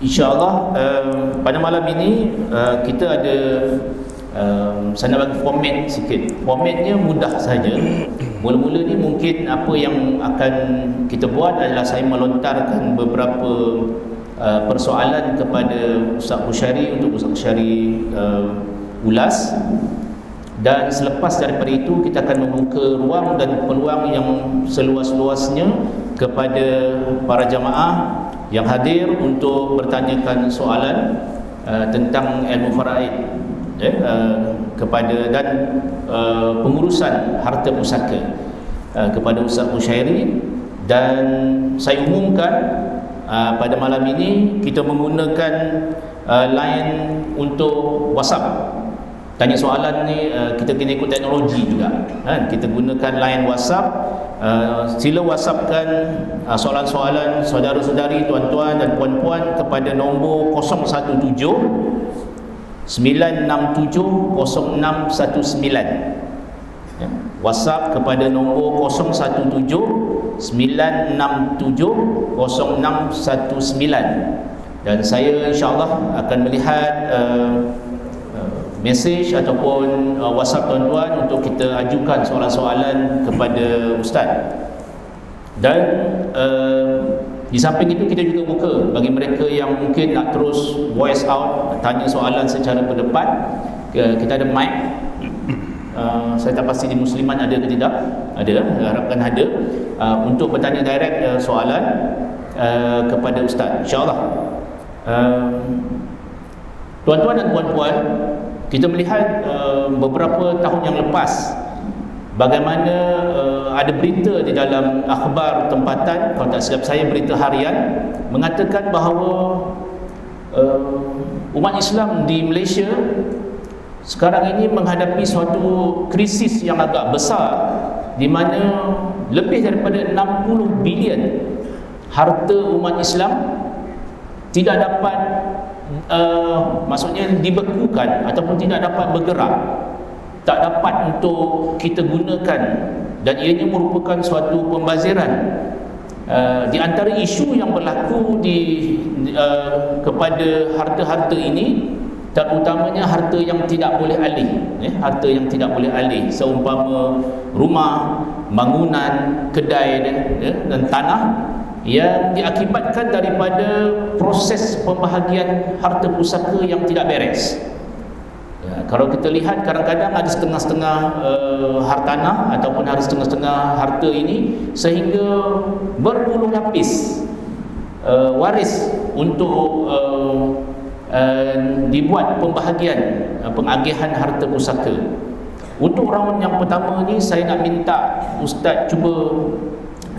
InsyaAllah pada malam ini kita ada saya nak bagi format sikit. Formatnya mudah saja. Mula-mula ni mungkin apa yang akan kita buat adalah saya melontarkan beberapa persoalan kepada Ustaz Bushari untuk Ustaz Bushari ulas, dan selepas daripada itu kita akan membuka ruang dan peluang yang seluas-luasnya kepada para jamaah yang hadir untuk bertanyakan soalan tentang ilmu faraid kepada dan pengurusan harta pusaka kepada Ustaz Bushari. Dan saya umumkan pada malam ini kita menggunakan line untuk WhatsApp. Tanya soalan ni kita kena ikut teknologi juga kan? Kita gunakan line WhatsApp. Sila WhatsAppkan soalan-soalan saudara-saudari, tuan-tuan dan puan-puan kepada nombor 017 967 0619. WhatsApp kepada nombor 017 967 0619, dan saya insyaAllah akan melihat mesej ataupun WhatsApp tuan-tuan untuk kita ajukan soalan-soalan kepada Ustaz. Dan di samping itu kita juga buka bagi mereka yang mungkin nak terus voice out, tanya soalan secara berdepan. Kita ada mic. Saya tak pasti di Musliman ada ke tidak. Ada, harapkan ada, untuk bertanya direct soalan kepada Ustaz, insyaAllah. Tuan-tuan dan puan-puan, kita melihat beberapa tahun yang lepas bagaimana ada berita di dalam akhbar tempatan, kalau tak silap saya berita harian, mengatakan bahawa umat Islam di Malaysia sekarang ini menghadapi suatu krisis yang agak besar, di mana lebih daripada 60 bilion harta umat Islam tidak dapat maksudnya dibekukan ataupun tidak dapat bergerak, tak dapat untuk kita gunakan, dan ianya merupakan suatu pembaziran. Di antara isu yang berlaku kepada harta-harta ini, terutamanya harta yang tidak boleh alih, harta yang tidak boleh alih, seumpama rumah, bangunan, kedai dan tanah, yang diakibatkan daripada proses pembahagian harta pusaka yang tidak beres. Kalau kita lihat, kadang-kadang ada setengah-setengah hartanah ataupun ada setengah-setengah harta ini, sehingga berpuluh lapis waris untuk dibuat pembahagian pengagihan harta pusaka. Untuk round yang pertama ni, saya nak minta Ustaz cuba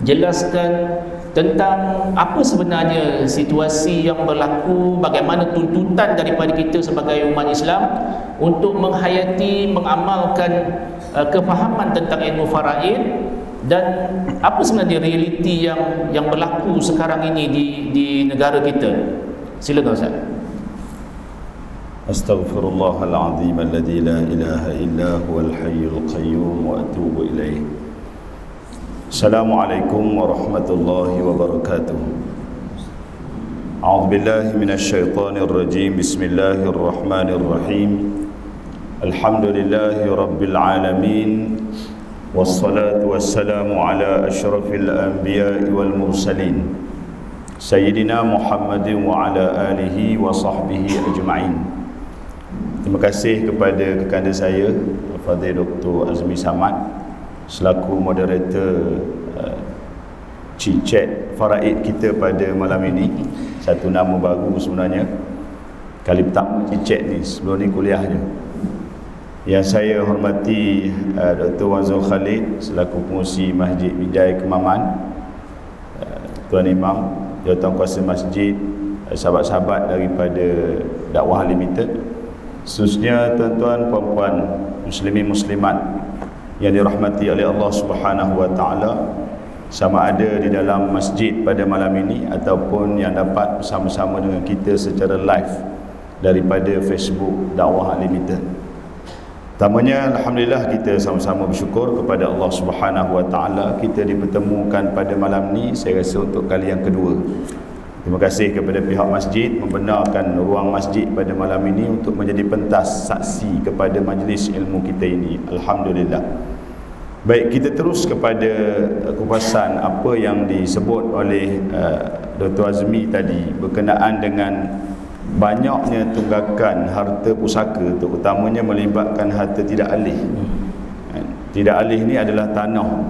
jelaskan tentang apa sebenarnya situasi yang berlaku, bagaimana tuntutan daripada kita sebagai umat Islam untuk menghayati, mengamalkan kefahaman tentang ilmu faraid, dan apa sebenarnya realiti yang berlaku sekarang ini di negara kita. Silakan Ustaz. Astaghfirullahalazim alladzi la ilaha illa huwal hayyul qayyum wa atubu ilaih. Assalamualaikum warahmatullahi wabarakatuh. A'udzu billahi minasyaitonir rajim. Bismillahirrahmanirrahim. Alhamdulillahi rabbil alamin. Wassalatu wassalamu ala asyrafil anbiya'i wal mursalin, Sayyidina Muhammadin wa ala alihi wa sahbihi ajma'in. Terima kasih kepada kekanda saya Fadil Dr. Azmi Samad selaku moderator Chat Faraid kita pada malam ini. Satu nama baru sebenarnya, kali pertama Chat ni, sebelum ni kuliah je. Yang saya hormati Dr. Wazul Khalid selaku pengurusi Masjid Bidai Kemaman, Tuan Imam, Jawatankuasa Masjid, sahabat-sahabat daripada Dakwah Limited, khususnya tuan-tuan, puan-puan, muslimin muslimat yang dirahmati oleh Allah Subhanahu wa taala, sama ada di dalam masjid pada malam ini ataupun yang dapat bersama-sama dengan kita secara live daripada Facebook Dakwah Limited. Pertamanya, alhamdulillah, kita sama-sama bersyukur kepada Allah Subhanahu wa taala kita dipertemukan pada malam ni, saya rasa untuk kali yang kedua. Terima kasih kepada pihak masjid membenarkan ruang masjid pada malam ini untuk menjadi pentas saksi kepada majlis ilmu kita ini. Alhamdulillah. Baik, kita terus kepada kupasan apa yang disebut oleh Dr. Azmi tadi berkenaan dengan banyaknya tunggakan harta pusaka, terutamanya melibatkan harta tidak alih. Tidak alih ni adalah tanah.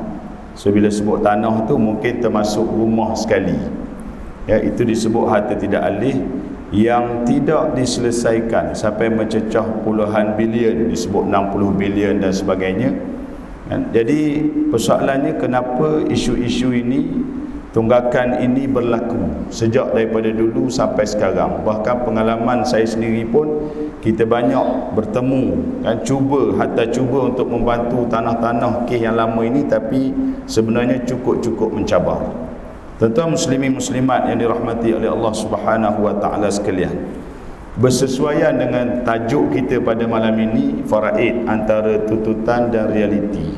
So bila sebut tanah tu mungkin termasuk rumah sekali. Ya, itu disebut harta tidak alih yang tidak diselesaikan sampai mencecah puluhan bilion, disebut 60 bilion dan sebagainya. Jadi persoalannya kenapa isu-isu ini, tunggakan ini berlaku sejak daripada dulu sampai sekarang. Bahkan pengalaman saya sendiri pun kita banyak bertemu dan hatta cuba untuk membantu tanah-tanah kes yang lama ini, tapi sebenarnya cukup mencabar. Tuan-tuan muslimin muslimat yang dirahmati oleh Allah Subhanahu wa taala sekalian, bersesuaian dengan tajuk kita pada malam ini, faraid antara tuntutan dan realiti.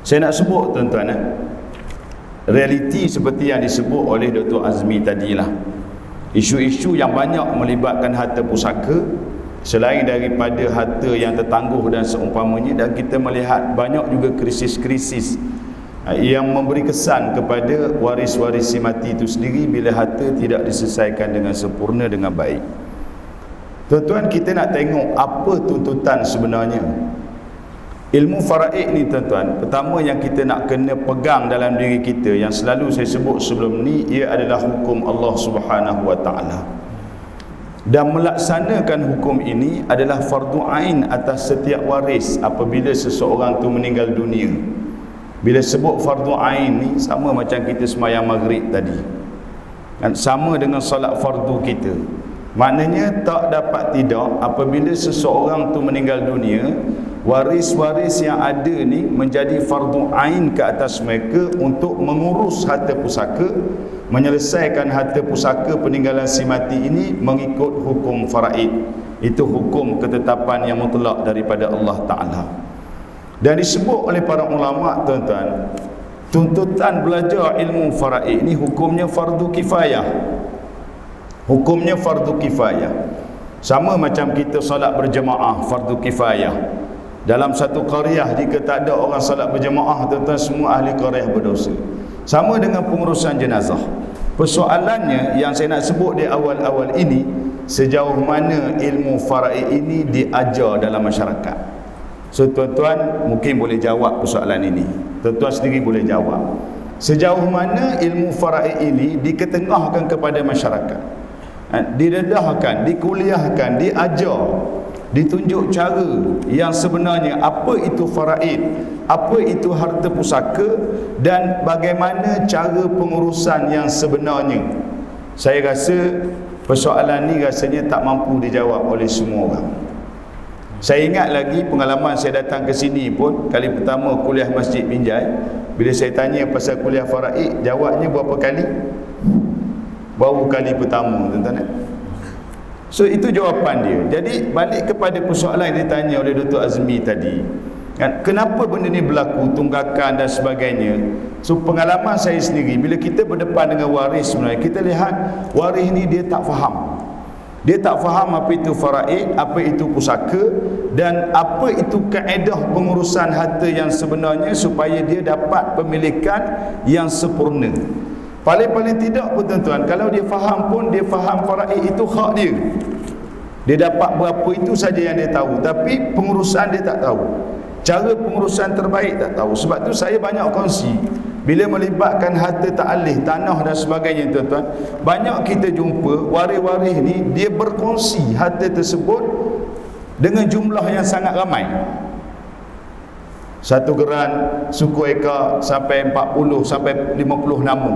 Saya nak sebut tuan-tuan, realiti seperti yang disebut oleh Dr. Azmi tadilah. Isu-isu yang banyak melibatkan harta pusaka selain daripada harta yang tertangguh dan seumpamanya, dan kita melihat banyak juga krisis-krisis yang memberi kesan kepada waris-waris si mati itu sendiri bila harta tidak diselesaikan dengan sempurna, dengan baik. Tuan-tuan, kita nak tengok apa tuntutan sebenarnya. Ilmu faraid ni tuan-tuan, pertama yang kita nak kena pegang dalam diri kita, yang selalu saya sebut sebelum ni, ia adalah hukum Allah Subhanahu wa taala. Dan melaksanakan hukum ini adalah fardu ain atas setiap waris apabila seseorang tu meninggal dunia. Bila sebut fardu ain ni sama macam kita sembahyang maghrib tadi, kan, sama dengan solat fardu kita. Maknanya tak dapat tidak apabila seseorang tu meninggal dunia, waris-waris yang ada ni menjadi fardu ain ke atas mereka untuk mengurus harta pusaka, menyelesaikan harta pusaka peninggalan si mati ini mengikut hukum faraid. Itu hukum ketetapan yang mutlak daripada Allah Ta'ala. Dan disebut oleh para ulama, tuan-tuan, tuntutan belajar ilmu faraid ini hukumnya fardu kifayah. Hukumnya fardu kifayah. Sama macam kita solat berjemaah, fardu kifayah. Dalam satu qaryah jika tak ada orang solat berjemaah, tuan-tuan, semua ahli qaryah berdosa. Sama dengan pengurusan jenazah. Persoalannya yang saya nak sebut di awal-awal ini, sejauh mana ilmu faraid ini diajar dalam masyarakat. So tuan-tuan mungkin boleh jawab persoalan ini. Tuan-tuan sendiri boleh jawab. Sejauh mana ilmu faraid ini diketengahkan kepada masyarakat, didedahkan, dikuliahkan, diajar, ditunjuk cara yang sebenarnya apa itu faraid, apa itu harta pusaka, dan bagaimana cara pengurusan yang sebenarnya. Saya rasa persoalan ni rasanya tak mampu dijawab oleh semua orang. Saya ingat lagi pengalaman saya datang ke sini pun, kali pertama kuliah Masjid Binjai, bila saya tanya pasal kuliah faraid, jawabnya berapa kali? Baru kali pertama, tuan-tuan. So itu jawapan dia. Jadi balik kepada persoalan yang ditanya oleh Dr. Azmi tadi, kan, kenapa benda ni berlaku, tunggakan dan sebagainya. So pengalaman saya sendiri, bila kita berdepan dengan waris, sebenarnya kita lihat waris ni dia tak faham. Dia tak faham apa itu faraid, apa itu pusaka, dan apa itu kaedah pengurusan harta yang sebenarnya supaya dia dapat pemilikan yang sempurna. Paling-paling tidak pun tuan-tuan, kalau dia faham pun, dia faham faraid itu hak dia. Dia dapat berapa itu saja yang dia tahu, tapi pengurusan dia tak tahu. Cara pengurusan terbaik tak tahu. Sebab tu saya banyak kongsi, bila melibatkan harta tak alih, tanah dan sebagainya, tuan-tuan, banyak kita jumpa waris-waris ni dia berkongsi harta tersebut dengan jumlah yang sangat ramai. Satu geran suku Eka sampai 40 sampai 50 nama,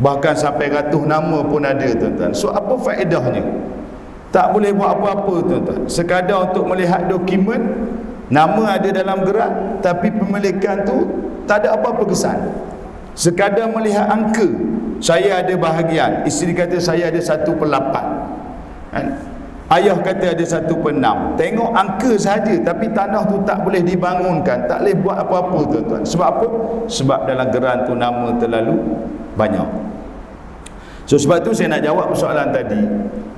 bahkan sampai ratus nama pun ada, tuan-tuan. So apa faedahnya? Tak boleh buat apa-apa, tuan-tuan. Sekadar untuk melihat dokumen, nama ada dalam geran, tapi pemilikan tu tak ada apa-apa kesan. Sekadar melihat angka, saya ada bahagian, isteri kata saya ada 1/8, kan? Ayah kata ada 1/6. Tengok angka saja, tapi tanah tu tak boleh dibangunkan, tak boleh buat apa-apa, tuan-tuan. Sebab apa? Sebab dalam geran tu nama terlalu banyak. So sebab tu saya nak jawab persoalan tadi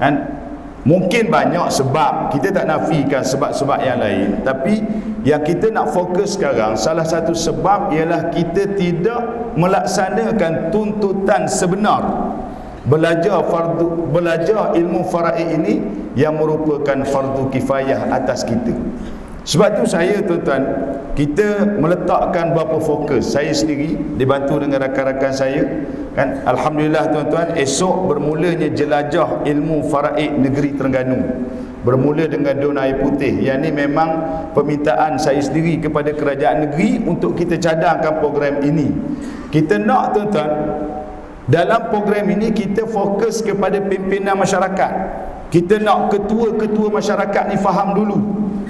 kan. Mungkin banyak sebab, kita tak nafikan sebab-sebab yang lain, tapi yang kita nak fokus sekarang, salah satu sebab ialah kita tidak melaksanakan tuntutan sebenar belajar ilmu faraid ini yang merupakan fardu kifayah atas kita. Sebab tu saya tuan-tuan, kita meletakkan beberapa fokus. Saya sendiri dibantu dengan rakan-rakan saya kan. Alhamdulillah tuan-tuan, esok bermulanya jelajah ilmu faraid negeri Terengganu, bermula dengan Dun Air Putih. Yang ni memang permintaan saya sendiri kepada kerajaan negeri untuk kita cadangkan program ini. Kita nak tuan-tuan, dalam program ini kita fokus kepada pimpinan masyarakat. Kita nak ketua-ketua masyarakat ni faham dulu.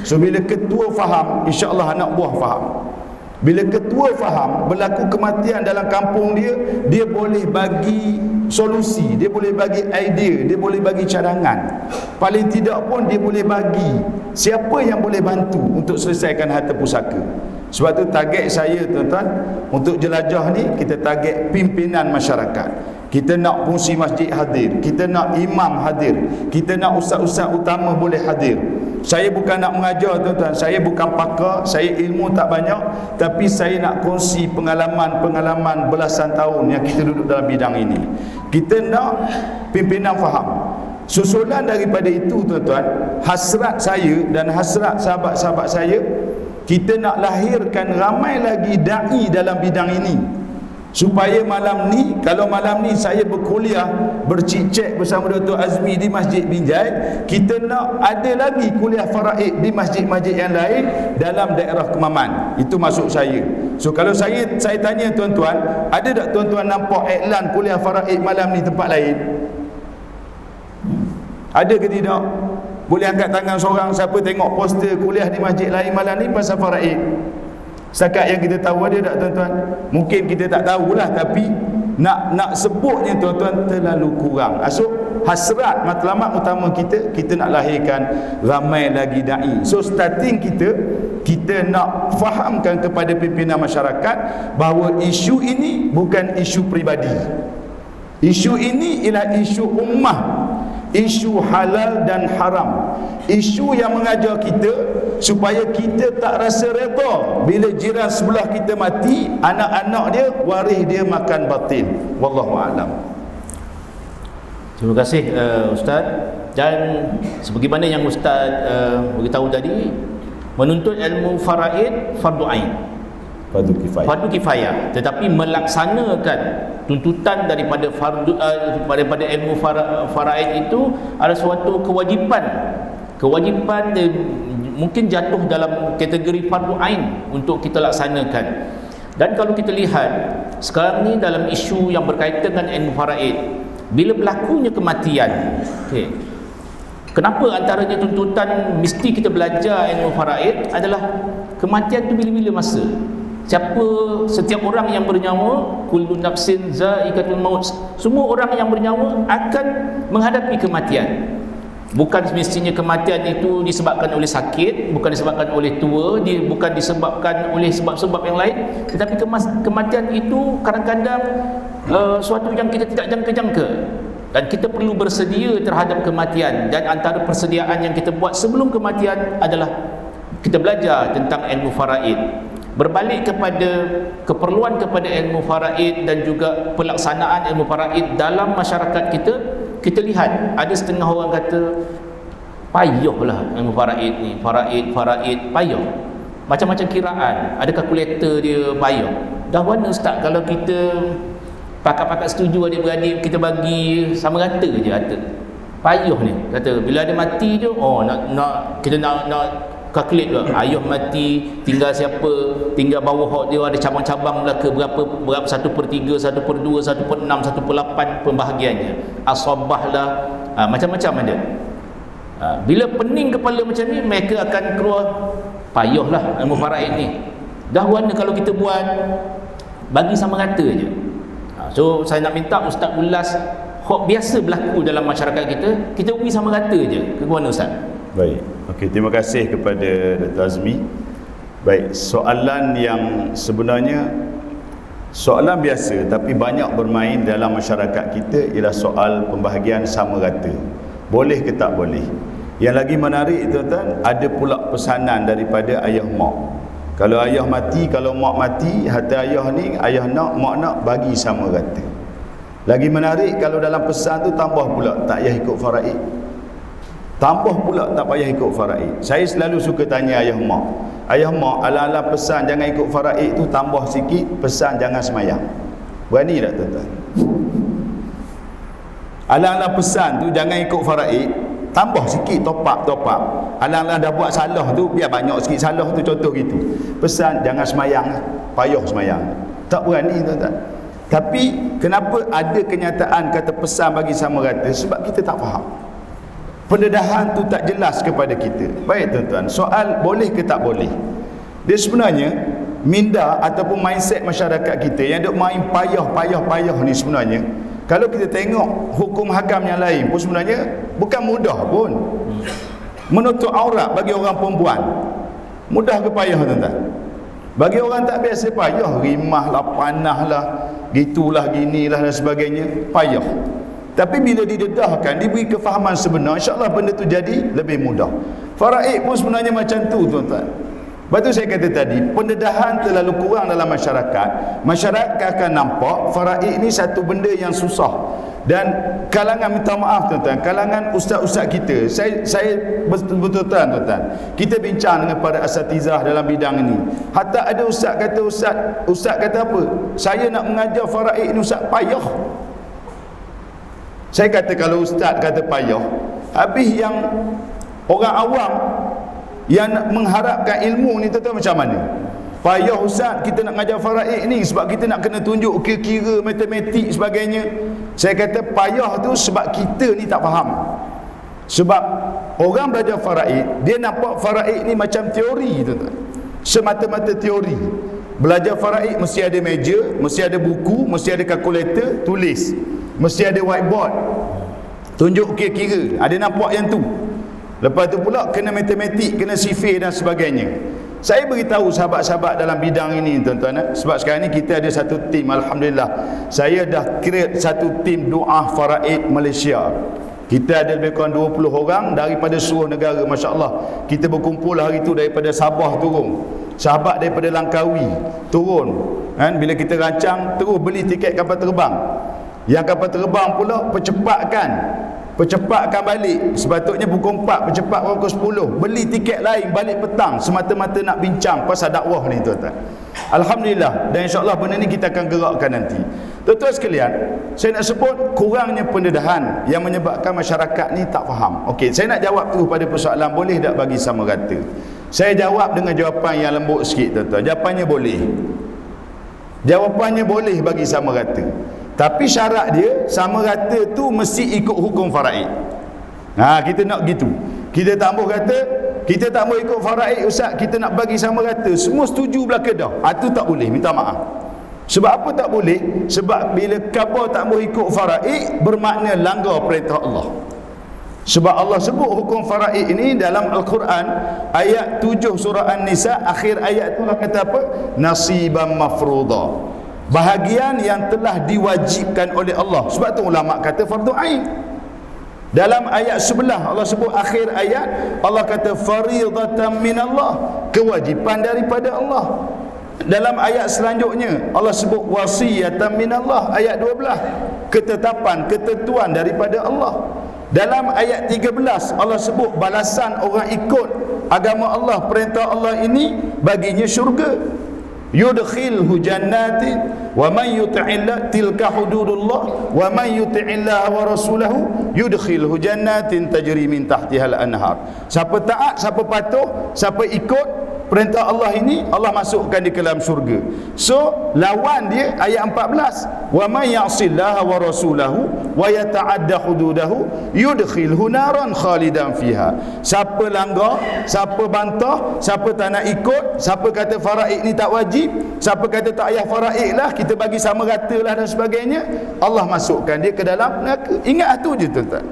So bila ketua faham, insya-Allah anak buah faham. Bila ketua faham, berlaku kematian dalam kampung dia, dia boleh bagi solusi, dia boleh bagi idea, dia boleh bagi cadangan. Paling tidak pun dia boleh bagi siapa yang boleh bantu untuk selesaikan harta pusaka. Sebab tu target saya tuan-tuan, untuk jelajah ni kita target pimpinan masyarakat. Kita nak fungsi masjid hadir, kita nak imam hadir, kita nak ustaz-ustaz utama boleh hadir. Saya bukan nak mengajar tuan-tuan, saya bukan pakar, saya ilmu tak banyak, tapi saya nak kongsi pengalaman belasan tahun yang kita duduk dalam bidang ini. Kita nak pimpinan faham. Susulan daripada itu tuan-tuan, hasrat saya dan hasrat sahabat-sahabat saya, kita nak lahirkan ramai lagi da'i dalam bidang ini, supaya malam ni, kalau malam ni saya berkuliah, bercicek bersama Dr. Azmi di Masjid Binjai, kita nak ada lagi kuliah faraid di masjid-masjid yang lain dalam daerah Kemaman. Itu maksud saya. So kalau saya tanya tuan-tuan, ada tak tuan-tuan nampak iklan kuliah faraid malam ni tempat lain? Ada ke tidak? Boleh angkat tangan seorang siapa tengok poster kuliah di masjid lain malam ni pasal faraid? Setakat yang kita tahu ada tak tuan-tuan? Mungkin kita tak tahulah, tapi nak sebutnya tuan-tuan terlalu kurang. So hasrat matlamat utama kita nak lahirkan ramai lagi da'i. So starting kita nak fahamkan kepada pimpinan masyarakat bahawa isu ini bukan isu peribadi. Isu ini ialah isu ummah, isu halal dan haram, isu yang mengajar kita supaya kita tak rasa redha bila jiran sebelah kita mati, anak-anak dia, waris dia makan batin. Wallahu a'lam. Terima kasih Ustaz. Dan sebagaimana yang Ustaz beritahu tadi, menuntut ilmu faraid fardu ain, fardu kifayah, tetapi melaksanakan tuntutan daripada daripada ilmu faraid itu ada suatu kewajipan dan mungkin jatuh dalam kategori fardu ain untuk kita laksanakan. Dan kalau kita lihat sekarang ni dalam isu yang berkaitan dengan ilmu faraid, bila berlakunya kematian, kenapa antaranya tuntutan mesti kita belajar ilmu faraid adalah kematian tu bila-bila masa. Setiap orang yang bernyawa, kullu nafsin za'iqatul maut, semua orang yang bernyawa akan menghadapi kematian. Bukan semestinya kematian itu disebabkan oleh sakit, bukan disebabkan oleh tua, bukan disebabkan oleh sebab-sebab yang lain, tetapi kematian itu kadang-kadang suatu yang kita tidak jangka-jangka, dan kita perlu bersedia terhadap kematian. Dan antara persediaan yang kita buat sebelum kematian adalah kita belajar tentang ilmu faraid. Berbalik kepada keperluan kepada ilmu faraid dan juga pelaksanaan ilmu faraid dalam masyarakat kita, kita lihat ada setengah orang kata payahlah ilmu faraid ni, faraid payah, macam-macam kiraan, ada kalkulator dia, payah. Dah mana Ustaz kalau kita pakat-pakat setuju adik-beradik kita bagi sama rata je harta? Payah ni, kata bila ada mati je, kita nak calculate lah, ayah mati, tinggal siapa, tinggal bawah dia ada cabang-cabang belaka berapa 1/3, 1/2, 1/6, 1/8 pembahagiannya, asabah lah, macam-macam ada. Bila pening kepala macam ni, mereka akan keluar payahlah ilmu faraid ni. Dah warna kalau kita buat bagi sama rata je. So saya nak minta Ustaz ulas hak biasa berlaku dalam masyarakat kita bagi sama rata je. Ke mana Ustaz? Baik. Okey, terima kasih kepada Dr. Azmi. Baik, soalan yang sebenarnya Soalan biasa tapi banyak bermain dalam masyarakat kita ialah soal pembahagian sama rata. Boleh ke tak boleh? Yang lagi menarik tuan-tuan, ada pula pesanan daripada ayah mak. Kalau ayah mati, kalau mak mati, harta ayah ni, ayah nak, mak nak, bagi sama rata. Lagi menarik kalau dalam pesan tu tambah pula tak payah ikut faraid. Tambah pula tak payah ikut faraid. Saya selalu suka tanya ayah mak. Ayah mak, ala-ala pesan jangan ikut faraid tu tambah sikit, pesan jangan semayang. Berani tak tuan-tuan? Ala-ala pesan tu jangan ikut faraid, tambah sikit, top up. Ala-ala dah buat salah tu, biar banyak sikit salah tu, contoh gitu. Pesan jangan semayang, payah semayang. Tak berani tuan-tuan. Tapi kenapa ada kenyataan kata pesan bagi sama rata? Sebab kita tak faham. Pendedahan tu tak jelas kepada kita. Baik tuan-tuan, soal boleh ke tak boleh, dia sebenarnya minda ataupun mindset masyarakat kita yang duk main payah ni sebenarnya, kalau kita tengok hukum hakam yang lain pun sebenarnya bukan mudah pun. Menutup aurat bagi orang perempuan mudah ke payah tuan-tuan? Bagi orang tak biasa payah, rimah lah, panah lah, gitulah, ginilah dan sebagainya, payah. Tapi bila didedahkan, diberi kefahaman sebenar, insya-Allah benda tu jadi lebih mudah. Faraid pun sebenarnya macam tu tuan-tuan. Lepas tu saya kata tadi, pendedahan terlalu kurang dalam masyarakat. Masyarakat akan nampak faraid ni satu benda yang susah. Dan kalangan, minta maaf tuan-tuan, kalangan ustaz-ustaz kita, saya betul-betul tuan-tuan, kita bincang dengan para asatizah dalam bidang ini. Hatta ada ustaz kata, ustaz kata apa? Saya nak mengajar faraid ni ustaz, payah. Saya kata kalau ustaz kata payah, habis yang orang awam yang mengharapkan ilmu ni tuan-tuan macam mana? Payah ustaz kita nak mengajar faraid ni sebab kita nak kena tunjuk kira-kira, matematik sebagainya. Saya kata payah tu sebab kita ni tak faham. Sebab orang belajar faraid, dia nampak faraid ni macam teori tuan-tuan, semata-mata teori. Belajar faraid mesti ada meja, mesti ada buku, mesti ada kalkulator, tulis, mesti ada whiteboard, tunjuk kira-kira, ada nampak yang tu. Lepas tu pula kena matematik, kena sifir dan sebagainya. Saya beritahu sahabat-sahabat dalam bidang ini tuan-tuan, sebab sekarang ni kita ada satu tim, alhamdulillah. Saya dah create satu tim doa faraid Malaysia. Kita ada lebih kurang 20 orang daripada seluruh negara, masya-Allah. Kita berkumpul hari tu daripada Sabah turun, sahabat daripada Langkawi turun, kan? Bila kita rancang terus beli tiket kapal terbang. Yang kapal terbang pula percepatkan balik. Sepatutnya pukul 4, percepat pukul 10. Beli tiket lain balik petang, semata-mata nak bincang pasal dakwah ni tuan-tuan. Alhamdulillah, dan insya-Allah benda ni kita akan gerakkan nanti. Tuan-tuan sekalian, saya nak sebut kurangnya pendedahan yang menyebabkan masyarakat ni tak faham. Okey, saya nak jawab tu pada persoalan boleh tak bagi sama rata. Saya jawab dengan jawapan yang lembut sikit tuan-tuan. Jawapannya boleh. Jawapannya boleh bagi sama rata. Tapi syarat dia sama rata tu mesti ikut hukum faraid. Kita nak gitu. Kita tak mahu kata kita tak mahu ikut faraid ustaz, kita nak bagi sama rata, semua setuju belah kedah. Itu tak boleh, minta maaf. Sebab apa tak boleh? Sebab bila khabar tak mahu ikut faraid, bermakna langgar perintah Allah. Sebab Allah sebut hukum faraid ini dalam Al-Quran ayat 7 surah An-Nisa, akhir ayat tu kata apa? Nasiban mafruḍa, bahagian yang telah diwajibkan oleh Allah. Sebab tu ulama kata fardu ain. Dalam ayat sebelah Allah sebut akhir ayat, Allah kata faridatan minallah, kewajipan daripada Allah. Dalam ayat selanjutnya Allah sebut wasiyatan minallah, ayat 12, ketetapan, ketentuan daripada Allah. Dalam ayat 13 Allah sebut balasan orang ikut agama Allah, perintah Allah ini baginya syurga. Yudkhilhu jannatin wa man yuti'illah, tilka hududullah, wa man yuti'illah wa rasulahu yudkhilhu jannatin tajri min tahtihal anhar. Siapa taat, siapa patuh, siapa ikut perintah Allah ini, Allah masukkan di ke dalam syurga. So lawan dia ayat 14, wa man ya'sillaha wa rasulahu wa yata'adda hududahu yudkhilhu naran khalidan fiha. Siapa langgar, siapa bantah, siapa tak nak ikut, siapa kata faraid ni tak wajib, siapa kata tak payah faraid lah, kita bagi sama rata lah dan sebagainya, Allah masukkan dia ke dalam neraka. Ingat tu je tuan-tuan.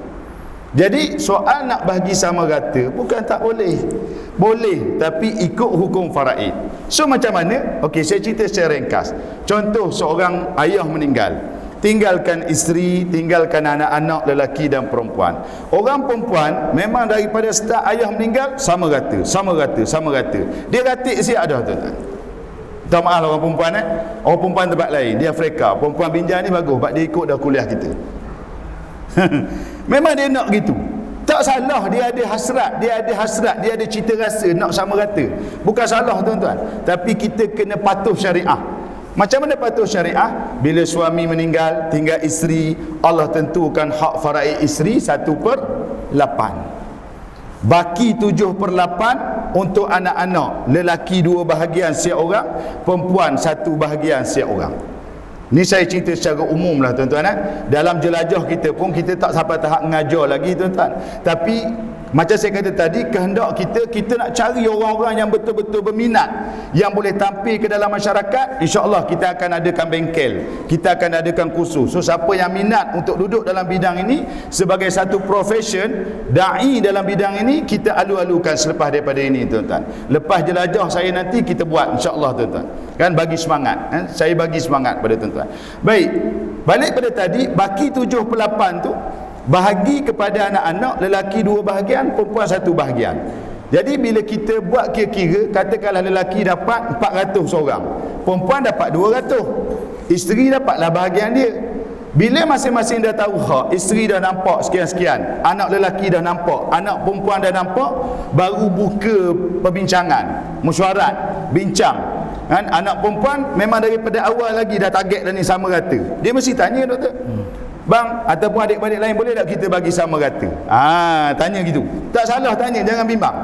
Jadi soal nak bagi sama rata bukan tak boleh. Boleh, tapi ikut hukum faraid. So macam mana? Okey, saya cerita secara ringkas. Contoh seorang ayah meninggal, tinggalkan isteri, tinggalkan anak-anak lelaki dan perempuan. Orang perempuan memang daripada start ayah meninggal sama rata, sama rata, sama rata. Dia ratik siap dah tuan-tuan. Tak maaf orang perempuan orang perempuan tempat lain, dia Afrika. Perempuan Binjai ni bagus sebab dia ikut dah kuliah kita. Memang dia nak gitu. Tak salah, dia ada hasrat, dia ada cita rasa nak sama rata. Bukan salah tuan-tuan. Tapi kita kena patuh syariah. Macam mana patuh syariah? Bila suami meninggal, tinggal isteri, Allah tentukan hak faraid isteri 1/8. Baki 7/8 untuk anak-anak. Lelaki 2 bahagian setiap orang, perempuan 1 bahagian setiap orang. Ni saya cerita secara umum lah tuan-tuan. Dalam jelajah kita pun kita tak sampai tahap mengajar lagi tuan-tuan. Tapi macam saya kata tadi, kehendak kita nak cari orang-orang yang betul-betul berminat, yang boleh tampil ke dalam masyarakat. InsyaAllah kita akan adakan bengkel, kita akan adakan kursus. So siapa yang minat untuk duduk dalam bidang ini sebagai satu profession, da'i dalam bidang ini, kita alu-alukan selepas daripada ini tuan-tuan. Lepas jelajah saya nanti kita buat insyaAllah tuan-tuan. Kan bagi semangat, saya bagi semangat pada tuan-tuan. Baik, balik pada tadi, baki 7/8 tu bahagi kepada anak-anak, lelaki 2 bahagian, perempuan 1 bahagian. Jadi bila kita buat kira-kira, katakanlah lelaki dapat 400 seorang, perempuan dapat 200, isteri dapatlah bahagian dia. Bila masing-masing dah tahu hak, isteri dah nampak sekian-sekian, anak lelaki dah nampak, anak perempuan dah nampak, baru buka perbincangan, mesyuarat, bincang. Kan? Anak perempuan memang daripada awal lagi dah target dah ni sama rata. Dia mesti tanya, doktor, bang ataupun adik-adik lain, boleh tak kita bagi sama rata? Tanya gitu. Tak salah tanya, jangan bimbang.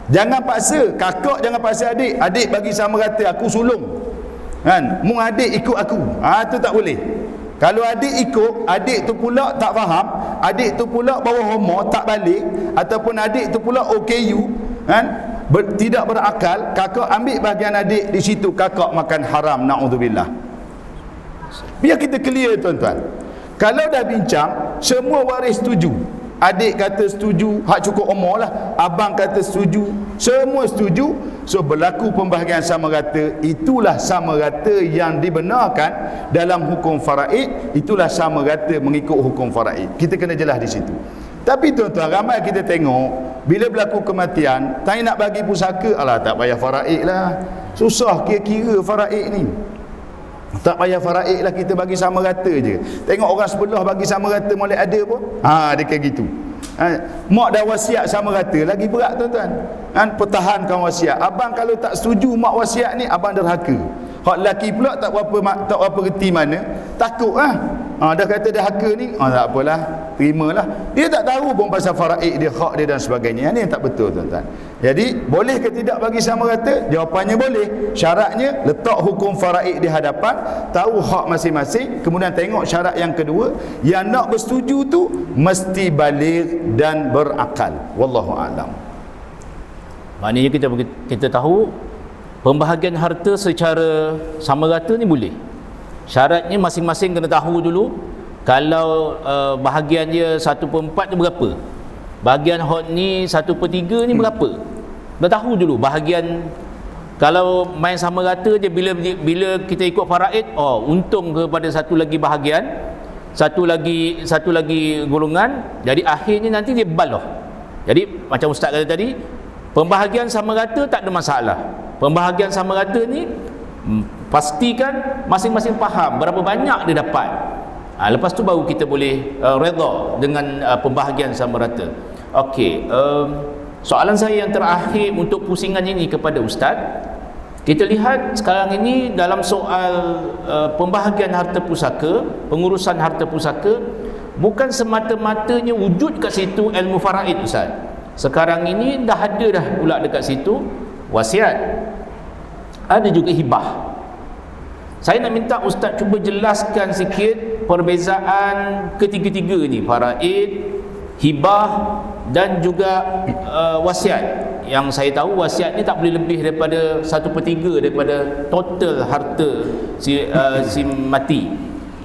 Jangan paksa, kakak jangan paksa adik. Adik bagi sama rata, aku sulung. Kan? Mu adik ikut aku. Tu tak boleh. Kalau adik ikut, adik tu pula tak faham, adik tu pula bawa homo, tak balik, ataupun adik tu pula OKU, kan? Tidak berakal, kakak ambil bahagian adik di situ, kakak makan haram, na'udzubillah. Biar kita clear tuan-tuan. Kalau dah bincang, semua waris setuju. Adik kata setuju, hak cukup umur lah. Abang kata setuju, semua setuju. So berlaku pembahagian sama rata. Itulah sama rata yang dibenarkan dalam hukum faraid. Itulah sama rata mengikut hukum faraid. Kita kena jelas di situ. Tapi tuan-tuan, ramai kita tengok bila berlaku kematian, tak nak bagi pusaka, alah tak payah faraid lah. Susah kira-kira faraid ni. Tak payah faraid lah, kita bagi sama rata je. Tengok orang sebelah bagi sama rata, molek ada pun. Dia kayak gitu. Mak dah wasiat sama rata, lagi berat tuan-tuan. Pertahankan wasiat. Abang kalau tak setuju mak wasiat ni, abang derhaka. Hak lelaki pula tak berapa reti mana, takut dah kata derhaka ni, tak apalah, terimalah. Dia tak tahu pun pasal faraid dia, hak dia dan sebagainya. Ini yang tak betul tuan-tuan. Jadi boleh ke tidak bagi sama rata? Jawapannya boleh. Syaratnya letak hukum faraid di hadapan, tahu hak masing-masing, kemudian tengok syarat yang kedua, yang nak bersetuju tu mesti baligh dan berakal. Wallahu a'lam. Maknanya kita tahu pembahagian harta secara sama rata ni boleh. Syaratnya masing-masing kena tahu dulu. Kalau bahagian dia 1/4 ni berapa, bahagian hot ni 1/3 ni berapa. Dah tahu dulu bahagian. Kalau main sama rata je, bila kita ikut faraid, untung kepada satu lagi bahagian, satu lagi golongan. Jadi akhirnya nanti dia balah. Jadi macam ustaz kata tadi, pembahagian sama rata tak ada masalah. Pembahagian sama rata ni pastikan masing-masing faham berapa banyak dia dapat. Lepas tu baru kita boleh redha dengan pembahagian sama rata. Okey, soalan saya yang terakhir untuk pusingan ini kepada ustaz. Kita lihat sekarang ini dalam soal pembahagian harta pusaka, pengurusan harta pusaka, bukan semata-matanya wujud kat situ ilmu faraid ustaz. Sekarang ini dah ada dah pula dekat situ wasiat, ada juga hibah. Saya nak minta ustaz cuba jelaskan sikit perbezaan ketiga-tiga ni, faraid, hibah dan juga wasiat. Yang saya tahu wasiat ni tak boleh lebih daripada 1/3 daripada total harta si mati.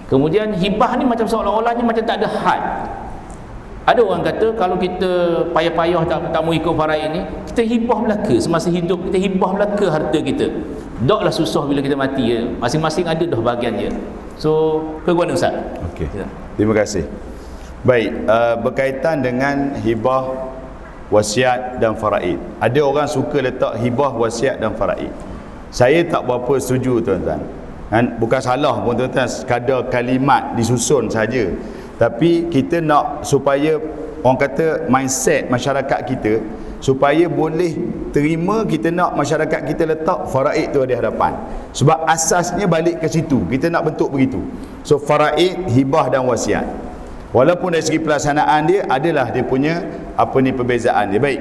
Kemudian hibah ni macam seolah-olahnya macam tak ada had. Ada orang kata kalau kita payah-payah tak mau ikut faraid ni, kita hibah belaka semasa hidup, kita hibah belaka harta kita. Daklah susah bila kita mati ya. Masing-masing ada dah bahagian dia. So, keguana Ustaz. Okey. Terima kasih. Baik, berkaitan dengan hibah, wasiat dan faraid. Ada orang suka letak hibah, wasiat dan faraid. Saya tak berapa setuju tuan-tuan. Bukan salah pun tuan-tuan, sekadar kalimat disusun saja. Tapi kita nak supaya orang kata mindset masyarakat kita, supaya boleh terima, kita nak masyarakat kita letak faraid tu di hadapan. Sebab asasnya balik ke situ, kita nak bentuk begitu. So faraid, hibah dan wasiat. Walaupun dari segi pelaksanaan dia adalah dia punya perbezaan dia. Baik.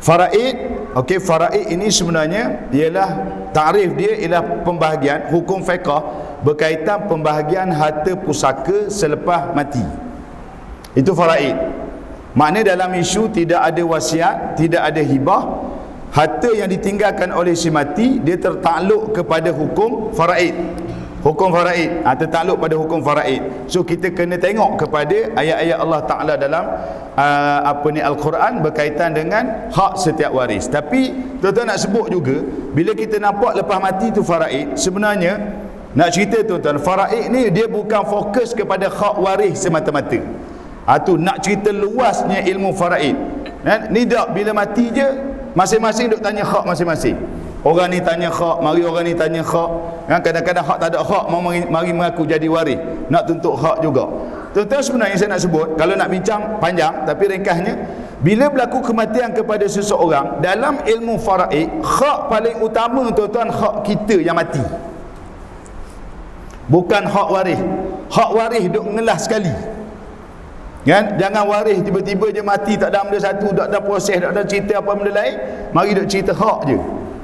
Faraid, okey, faraid ini sebenarnya ialah takrif dia ialah pembahagian hukum fiqh berkaitan pembahagian harta pusaka selepas mati. Itu faraid. Makna dalam isu tidak ada wasiat, tidak ada hibah, harta yang ditinggalkan oleh si mati dia tertakluk kepada hukum faraid. Hukum faraid, tertakluk pada hukum faraid. So kita kena tengok kepada ayat-ayat Allah Taala dalam Al-Quran berkaitan dengan hak setiap waris. Tapi tuan-tuan nak sebut juga, bila kita nampak lepas mati tu faraid, sebenarnya nak cerita tuan-tuan, faraid ni dia bukan fokus kepada hak waris semata-mata. Tu nak cerita luasnya ilmu faraid. Ni tak, bila mati je masing-masing duk tanya hak masing-masing. Orang ni tanya hak, mari orang ni tanya hak. Kadang-kadang hak tak ada hak, mari mengaku jadi waris, nak tuntut hak juga. Tuan-tuan, sebenarnya saya nak sebut, kalau nak bincang panjang, tapi ringkasnya, bila berlaku kematian kepada seseorang, dalam ilmu faraid, hak paling utama tuan-tuan, hak kita yang mati, bukan hak waris. Hak waris duk ngelas sekali. Jangan waris tiba-tiba je mati, tak ada benda satu, tak ada proses, tak ada cerita apa benda lain, mari duk cerita hak je.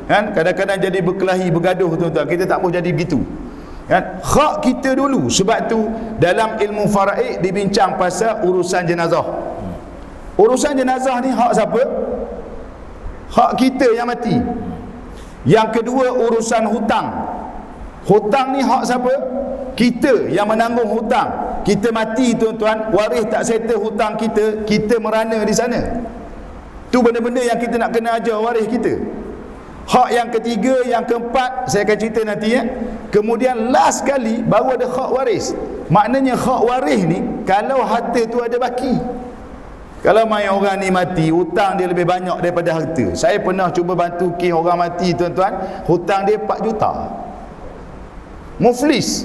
Kadang-kadang jadi berkelahi, bergaduh tuan-tuan. Kita tak boleh jadi begitu. Hak kita dulu. Sebab tu dalam ilmu faraid dibincang pasal urusan jenazah. Urusan jenazah ni hak siapa? Hak kita yang mati. Yang kedua, urusan hutang. Hutang ni hak siapa? Kita yang menanggung hutang. Kita mati tuan-tuan, waris tak settle hutang kita, kita merana di sana. Tu benda-benda yang kita nak kena ajar waris kita. Hak yang ketiga, yang keempat, saya akan cerita nanti ya. Kemudian last sekali baru ada hak waris. Maknanya hak waris ni, kalau harta tu ada baki. Kalau main orang ni mati, hutang dia lebih banyak daripada harta. Saya pernah cuba bantu kes orang mati tuan-tuan, hutang dia 4 juta. Muflis.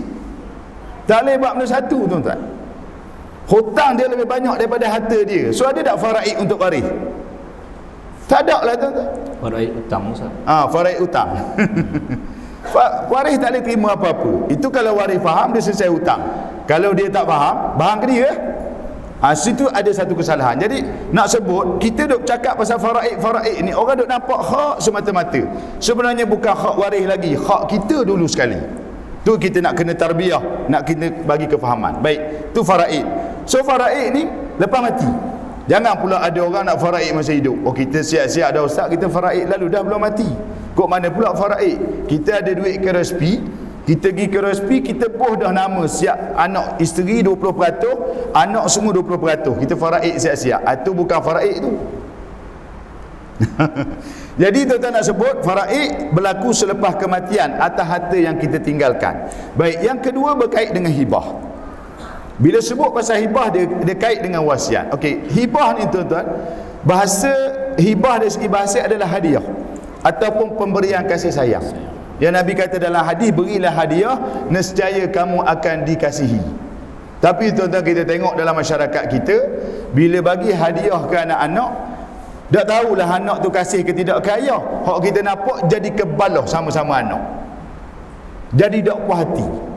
Tak boleh buat benda satu tuan-tuan. Hutang dia lebih banyak daripada harta dia. So ada tak faraid untuk waris? Tak ada lah tuan-tuan. Faraid hutang Ustaz. Faraid hutang. Waris tak boleh terima apa-apa. Itu kalau waris faham, dia selesai hutang. Kalau dia tak faham, bahang ke dia. Situ ada satu kesalahan. Jadi nak sebut, kita duk cakap pasal faraid ni, orang duk nampak hak semata-mata. Sebenarnya bukan hak waris lagi, hak kita dulu sekali. Tu kita nak kena tarbiyah, nak kena bagi kefahaman. Baik, tu faraid. So faraid ni lepas mati. Jangan pula ada orang nak faraid masa hidup. Kita siap-siap dah ustaz, kita faraid lalu dah belum mati. Kok mana pula faraid? Kita ada duit ke respi, kita pergi ke respi, kita boh dah nama siap anak isteri 20%, anak semua 20%. Kita faraid siap-siap. Itu bukan faraid tu. Jadi tuan-tuan nak sebut faraid berlaku selepas kematian atas harta yang kita tinggalkan. Baik, yang kedua berkait dengan hibah. Bila sebut pasal hibah, dia kait dengan wasiat. Okey, hibah ni tuan-tuan, bahasa hibah dari segi bahasa adalah hadiah ataupun pemberian kasih sayang. Yang Nabi kata dalam hadis, berilah hadiah nescaya kamu akan dikasihi. Tapi tuan-tuan, kita tengok dalam masyarakat kita, bila bagi hadiah ke anak-anak, tak tahulah anak tu kasih ke tidak ke ayah. Hak kita nampak jadi kebalah sama-sama anak. Jadi tak puas hati.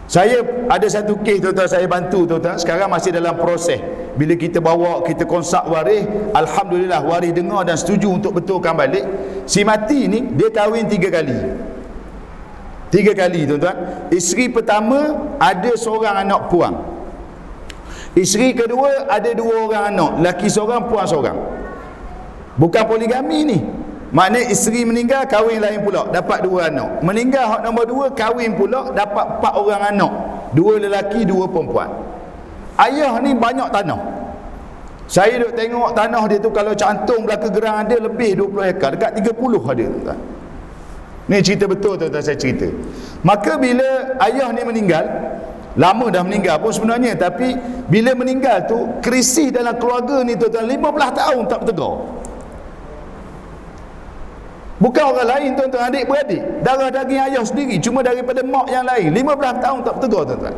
Saya ada satu kes tuan-tuan, saya bantu tuan-tuan, sekarang masih dalam proses. Bila kita bawa, kita konsak waris, alhamdulillah waris dengar dan setuju untuk betulkan balik. Si mati ni dia kahwin 3 kali. 3 kali tuan-tuan. Isteri pertama ada seorang anak puang. Isteri kedua ada 2 orang anak, laki seorang, puang seorang. Bukan poligami ni. Maknanya isteri meninggal, kahwin lain pula, dapat 2 anak. Meninggal hak nombor 2, kahwin pula, dapat 4 orang anak, 2 lelaki 2 perempuan. ayah ni banyak tanah. Saya duk tengok tanah dia tu, kalau cantum belaka gerang ada lebih 20 hektar, dekat 30 ada, tuan-tuan. Ni cerita betul, tuan-tuan, saya cerita. Maka bila ayah ni meninggal, lama dah meninggal pun sebenarnya, tapi bila meninggal tu, krisis dalam keluarga ni, tuan-tuan, 15 tahun tak bertegur. Bukan orang lain, tuan-tuan, adik-beradik, darah daging ayah sendiri, cuma daripada mak yang lain, 15 tahun tak bertegur, tuan-tuan.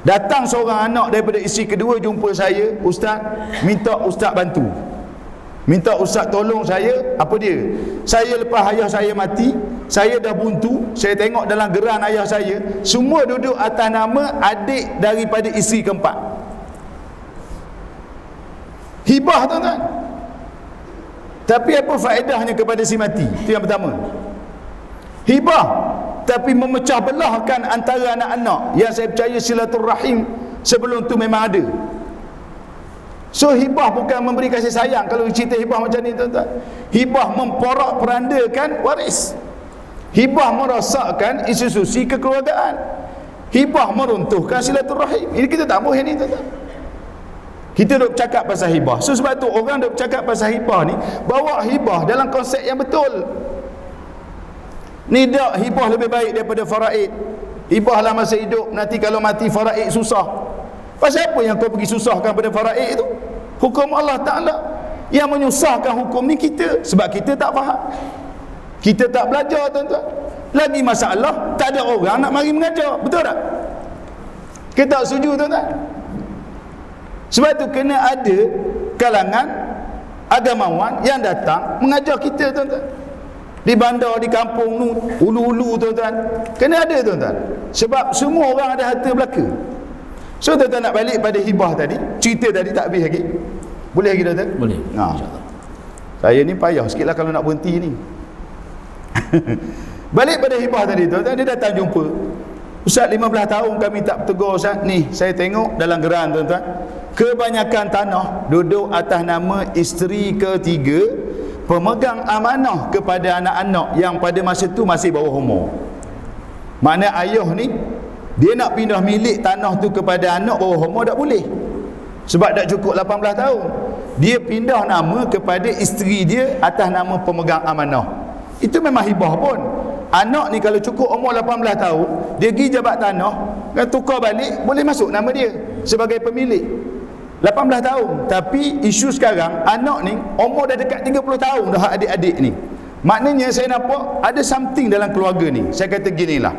Datang seorang anak daripada isteri kedua jumpa saya, ustaz, minta ustaz bantu, minta ustaz tolong saya. Apa dia? Saya lepas ayah saya mati, saya dah buntu, saya tengok dalam geran ayah saya, semua duduk atas nama adik daripada isteri keempat. Hibah, tuan-tuan. Tapi apa faedahnya kepada si mati? Itu yang pertama. Hibah, tapi memecah belahkan antara anak-anak yang saya percaya silaturrahim sebelum tu memang ada. So hibah bukan memberi kasih sayang. Kalau cerita hibah macam ni, tuan-tuan, hibah memporak-perandakan waris. Hibah merosakkan institusi kekeluargaan. Hibah meruntuhkan silaturrahim. Ini kita tak boleh ni, tuan-tuan. Kita duk cakap pasal hibah. So sebab tu orang duk cakap pasal hibah ni, bawa hibah dalam konsep yang betul. Ni dak hibah lebih baik daripada faraid. Hibahlah masa hidup, nanti kalau mati faraid susah. Pasal apa yang kau pergi susahkan pada faraid tu? Hukum Allah Ta'ala. Yang menyusahkan hukum ni kita, sebab kita tak faham, kita tak belajar, tuan-tuan. Lagi masalah, tak ada orang nak mari mengajar. Betul tak? Kita tak setuju, tuan-tuan. Sebab tu kena ada kalangan agamawan yang datang mengajar kita, tuan-tuan. Di bandar, di kampung tu, ulu-ulu, tuan-tuan, kena ada, tuan-tuan. Sebab semua orang ada harta belaka. So tuan-tuan, nak balik pada hibah tadi, cerita tadi tak habis lagi. Boleh lagi, tuan-tuan? Boleh. Saya ni payah sikit lah kalau nak berhenti ni. Balik pada hibah tadi, tuan-tuan, dia datang jumpa, ustaz, 15 tahun kami tak bertegur, ustaz. Ni saya tengok dalam geran, tuan-tuan, kebanyakan tanah duduk atas nama isteri ketiga, pemegang amanah kepada anak-anak yang pada masa tu masih bawah umur. Makna ayah ni, dia nak pindah milik tanah tu kepada anak bawah umur tak boleh, sebab tak cukup 18 tahun. Dia pindah nama kepada isteri dia atas nama pemegang amanah. Itu memang hibah pun. Anak ni kalau cukup umur 18 tahun, dia pergi jabat tanah, kan, tukar balik, boleh masuk nama dia sebagai pemilik 18 tahun. Tapi isu sekarang, anak ni umur dah dekat 30 tahun dah, adik-adik ni. Maknanya saya nampak ada something dalam keluarga ni. Saya kata ginilah,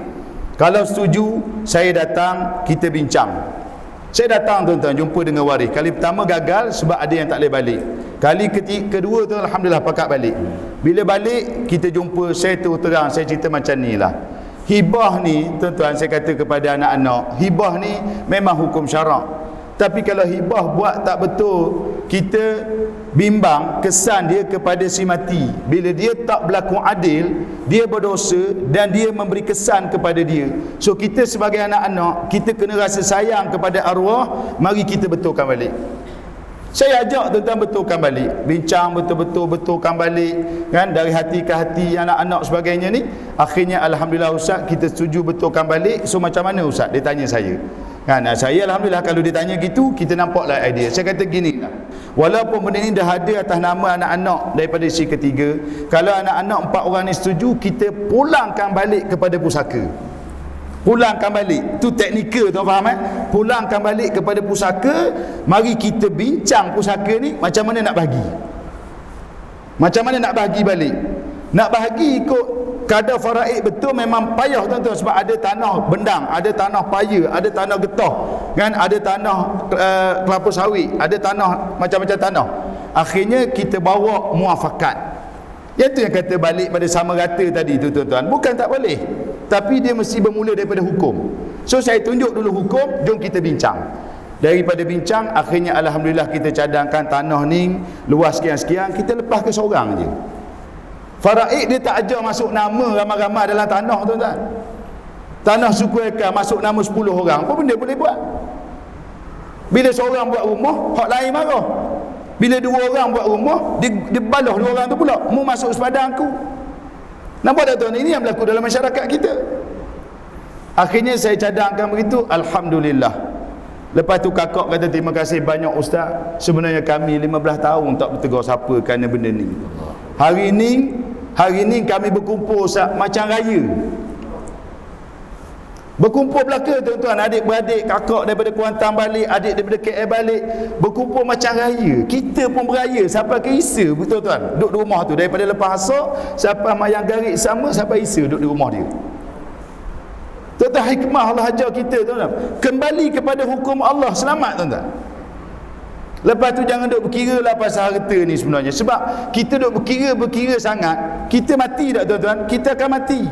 kalau setuju, saya datang, kita bincang. Saya datang, tuan-tuan, jumpa dengan waris. Kali pertama gagal sebab ada yang tak boleh balik. Kali kedua tu alhamdulillah pakat balik. Bila balik, kita jumpa, saya terang, saya cerita macam ni lah. Hibah ni, tuan-tuan, saya kata kepada anak-anak, hibah ni memang hukum syarak. Tapi kalau hibah buat tak betul, kita bimbang kesan dia kepada si mati. Bila dia tak berlaku adil, dia berdosa dan dia memberi kesan kepada dia. So kita sebagai anak-anak, kita kena rasa sayang kepada arwah. Mari kita betulkan balik. Saya ajak tuan-tuan betulkan balik, bincang betul-betul, betulkan balik, kan, dari hati ke hati anak-anak sebagainya ni. Akhirnya alhamdulillah, ustaz, kita setuju betulkan balik. So macam mana, ustaz? Dia tanya saya, kan, saya alhamdulillah kalau dia tanya gitu, kita nampaklah idea. Saya kata gini lah, walaupun benda ni dah ada atas nama anak-anak daripada si ketiga, kalau anak-anak 4 orang ni setuju, kita pulangkan balik kepada pusaka. Pulangkan balik, tu teknikal, tuan faham, pulangkan balik kepada pusaka. Mari kita bincang pusaka ni macam mana nak bagi, macam mana nak bagi balik. Nak bagi ikut kadar faraid betul memang payah, tuan-tuan, sebab ada tanah bendang, ada tanah paya, ada tanah getah, kan, ada tanah kelapa sawit, ada tanah macam-macam tanah. Akhirnya kita bawa muafakat. Yang tu yang kata balik pada sama rata tadi tu, tuan-tuan, bukan tak boleh, tapi dia mesti bermula daripada hukum. So saya tunjuk dulu hukum, jom kita bincang. Daripada bincang, akhirnya alhamdulillah kita cadangkan tanah ni luas sekian-sekian, kita lepas ke seorang je. Faraid dia tak ajar masuk nama ramai-ramai dalam tanah, tuan-tuan. Tanah suku ekar masuk nama 10 orang, apa benda boleh buat? Bila seorang buat rumah, hak lain marah. Bila 2 orang buat rumah, dia balah 2 orang tu pula, mu masuk sepadan aku. Nampak tak, tuan? Ini yang berlaku dalam masyarakat kita. Akhirnya saya cadangkan begitu, alhamdulillah. Lepas tu kakak kata terima kasih banyak ustaz. Sebenarnya kami 15 tahun tak bertegur siapa kerana benda ni. Hari ni kami berkumpul ustaz macam raya. Berkumpul belaka tuan-tuan, adik-beradik, kakak daripada Kuantan balik, adik daripada KL balik, berkumpul macam raya. Kita pun beraya sampai ke Isa, tuan-tuan. Duduk di rumah tu daripada lepas asar sampai mayang garik sama sampai Isa duduk di rumah dia. Tuan-tuan, hikmah Allah ajar kita, tuan-tuan. Kembali kepada hukum Allah, selamat tuan-tuan. Lepas tu jangan duk berkira lah pasal harta ni sebenarnya. Sebab kita duk berkira sangat, kita mati tak tuan-tuan? Kita akan mati.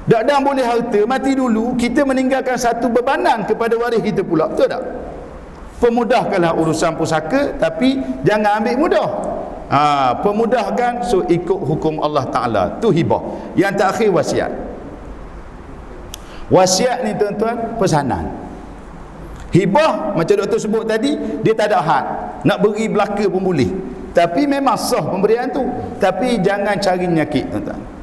Dan boleh harta, mati dulu, kita meninggalkan satu bebanan kepada waris kita pula. Betul tak? Pemudahkanlah urusan pusaka, tapi jangan ambil mudah. Pemudahkan, so ikut hukum Allah Ta'ala. Tu hibah. Yang terakhir wasiat. Wasiat ni tuan-tuan, pesanan. Hibah, macam doktor sebut tadi, dia tak ada had. Nak beri belaka pun boleh. Tapi memang sah pemberian tu. Tapi jangan cari nyakit tuan-tuan.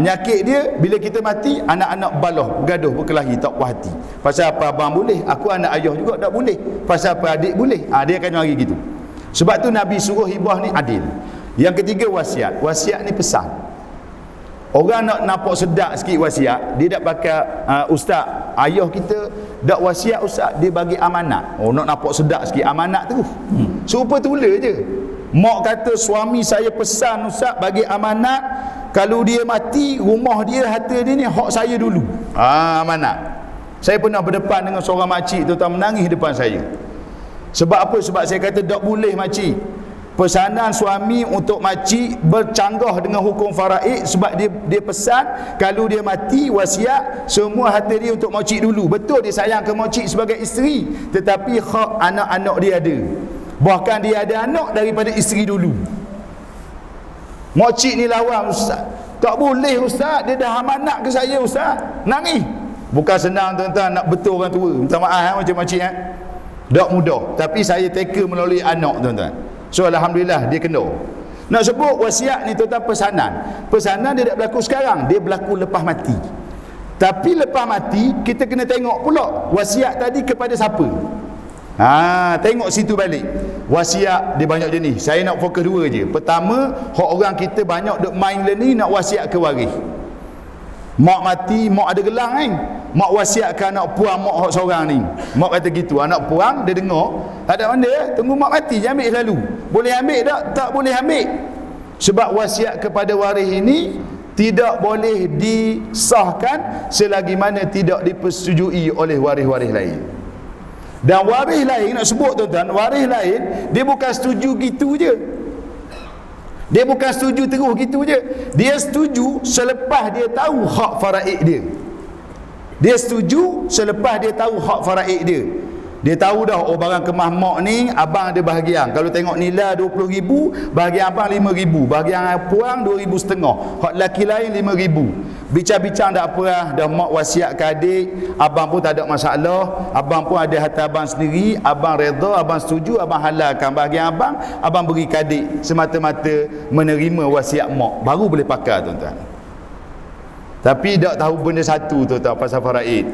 Nyakit dia bila kita mati, anak-anak baloh, bergaduh, berkelahi, tak puas hati. Pasal apa abang boleh, aku anak ayah juga tak boleh. Pasal apa adik boleh. Dia akan mari gitu. Sebab tu Nabi suruh hibah ni adil. Yang ketiga wasiat. Wasiat ni pesan. Orang nak nampak sedap sikit wasiat, dia tak pakai ustaz, ayah kita dak wasiat ustaz, dia bagi amanat. Nak nampak sedap sikit amanat tu. Serupa tula je. Mak kata suami saya pesan ustaz bagi amanat, kalau dia mati, rumah dia, harta dia ni hak saya dulu. Amanat. Saya pernah berdepan dengan seorang makcik tuan-tuan, menangis depan saya. Sebab apa? Sebab saya kata tak boleh makcik. Pesanan suami untuk makcik bercanggah dengan hukum faraid, sebab dia pesan kalau dia mati wasiat semua harta dia untuk makcik dulu. Betul dia sayang ke makcik sebagai isteri, tetapi hak anak-anak dia ada. Bahkan dia ada anak daripada isteri dulu. Makcik ni lawan ustaz. Tak boleh ustaz, dia dah amanat ke saya ustaz. Nangis. Bukan senang tuan-tuan nak betul orang tua. Minta maaf macam makcik tak mudah. Tapi saya teka melalui anak tuan-tuan. So alhamdulillah dia kena. Nak sebut wasiat ni tuan-tuan pesanan. Pesanan dia tak berlaku sekarang, dia berlaku lepas mati. Tapi lepas mati kita kena tengok pula wasiat tadi kepada siapa. Tengok situ balik. Wasiat dia banyak jenis. Saya nak fokus dua je. Pertama, hak orang kita banyak duk main ni nak wasiat ke waris. Mak mati, mak ada gelang kan. Mak wasiat ke anak puang mak hak seorang ni. Mak kata gitu, anak puang dia dengar, tak ada benda, tunggu mak mati je ambil selalu. Boleh ambil tak? Tak boleh ambil. Sebab wasiat kepada waris ini tidak boleh disahkan selagi mana tidak dipersetujui oleh waris-waris lain. Dan waris lain, nak sebut tuan-tuan, waris lain dia bukan setuju gitu je. Dia bukan setuju terus gitu je. Dia setuju selepas dia tahu hak faraid dia. Dia setuju selepas dia tahu hak faraid dia. Dia tahu dah, oh barang kemah mak ni abang ada bahagian. Kalau tengok nilai 20,000, bahagian abang 5,000, bahagian puang 2,500. Hak lelaki lain 5,000. Bincang-bincang tak apa lah, dah mak wasiat ke adik, abang pun tak ada masalah, abang pun ada harta abang sendiri, abang redha, abang setuju, abang halalkan bahagian abang, abang beri ke adik semata-mata menerima wasiat mak. Baru boleh pakai tuan-tuan. Tapi tak tahu benda satu tuan-tuan pasal faraid.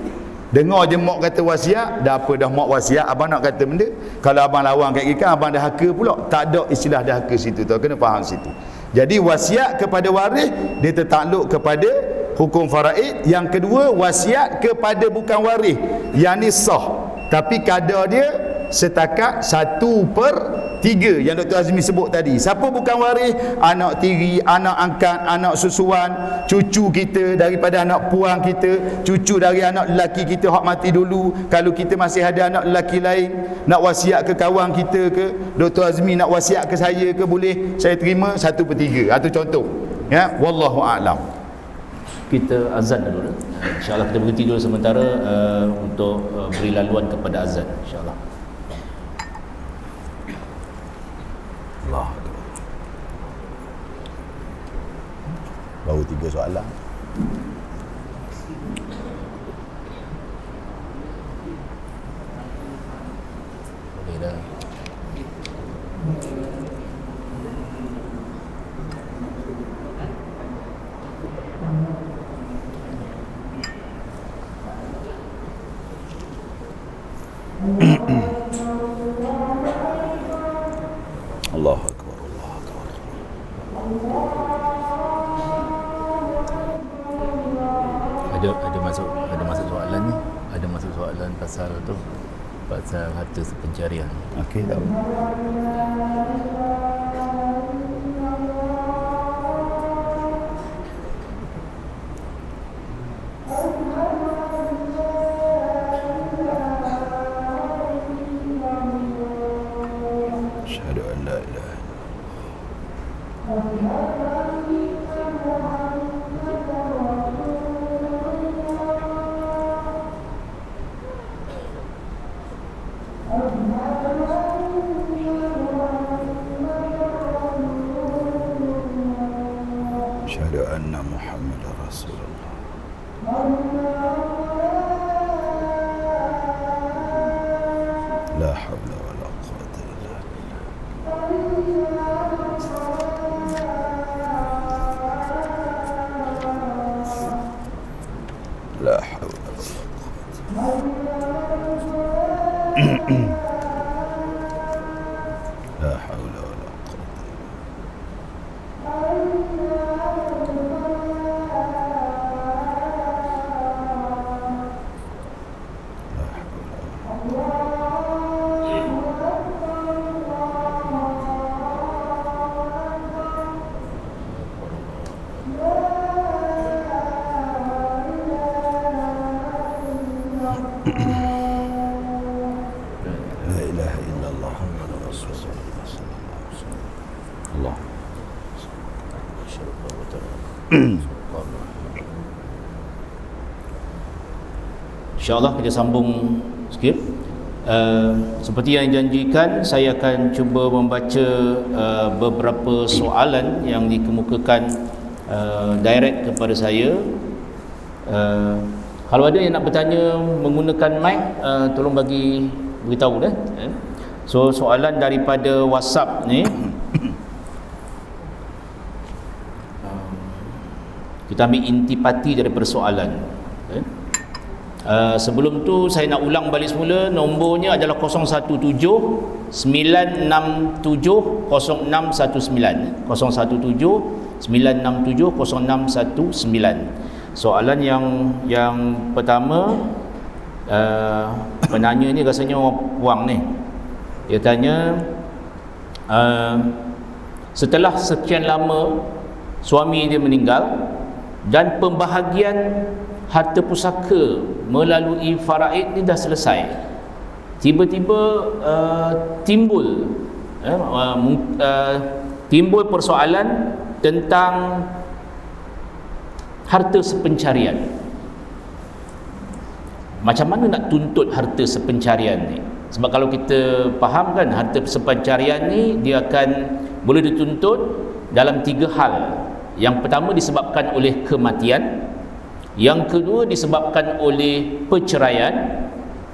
Dengar je mak kata wasiat, dah apa dah mak wasiat, abang nak kata benda, kalau abang lawan kat ikan, abang dah haka pula. Tak ada istilah dah haka situ tuan, kena faham situ. Jadi wasiat kepada waris dia tertakluk kepada hukum faraid. Yang kedua, wasiat kepada bukan waris, yang ni sah, tapi kadar dia setakat 1/3 yang Dr. Azmi sebut tadi. Siapa bukan waris? Anak tiri, anak angkat, anak susuan, cucu kita daripada anak puang kita, cucu dari anak lelaki kita hak mati dulu. Kalau kita masih ada anak lelaki lain, nak wasiat ke kawan kita ke, Dr. Azmi nak wasiat ke saya ke, boleh, saya terima 1/3. Itu contoh. Ya, wallahu a'lam. Kita azan dulu. InsyaAllah kita berhenti dulu sementara untuk beri laluan kepada azan, insyaAllah. Allah. Baru 3 soalan. Boleh dah. Allahu Akbar, Allahu Akbar. Ada masuk soalan ni. Ada masuk soalan pasal tu, pasal harta pencarian. Okey, tak apa. Asyhadu an la ilaha asyhadu anna Muhammadar Rasulullah. La haula wala quwwata illa billah. La haula wala quwwata. La haula wala quwwata. La ilaha illallah Muhammadur Rasulullah sallallahu alaihi wasallam. Allah. InsyaAllah kita sambung sikit. Seperti yang dijanjikan, saya akan cuba membaca beberapa soalan yang dikemukakan direct kepada saya. Kalau ada yang nak bertanya menggunakan mic, tolong beritahu dah. So soalan daripada WhatsApp ni, kita ambil intipati daripada soalan. Sebelum tu saya nak ulang balik semula. Nombornya adalah 017 967 0619, 017 967 0619. Soalan yang pertama, penanya ni rasanya orang puang ni. Dia tanya, setelah sekian lama suami dia meninggal dan pembahagian harta pusaka melalui faraid ni dah selesai, tiba-tiba timbul persoalan tentang harta sepencarian. Macam mana nak tuntut harta sepencarian ni? Sebab kalau kita faham kan, harta sepencarian ni dia akan boleh dituntut dalam 3 hal. Yang pertama disebabkan oleh kematian, yang kedua disebabkan oleh perceraian,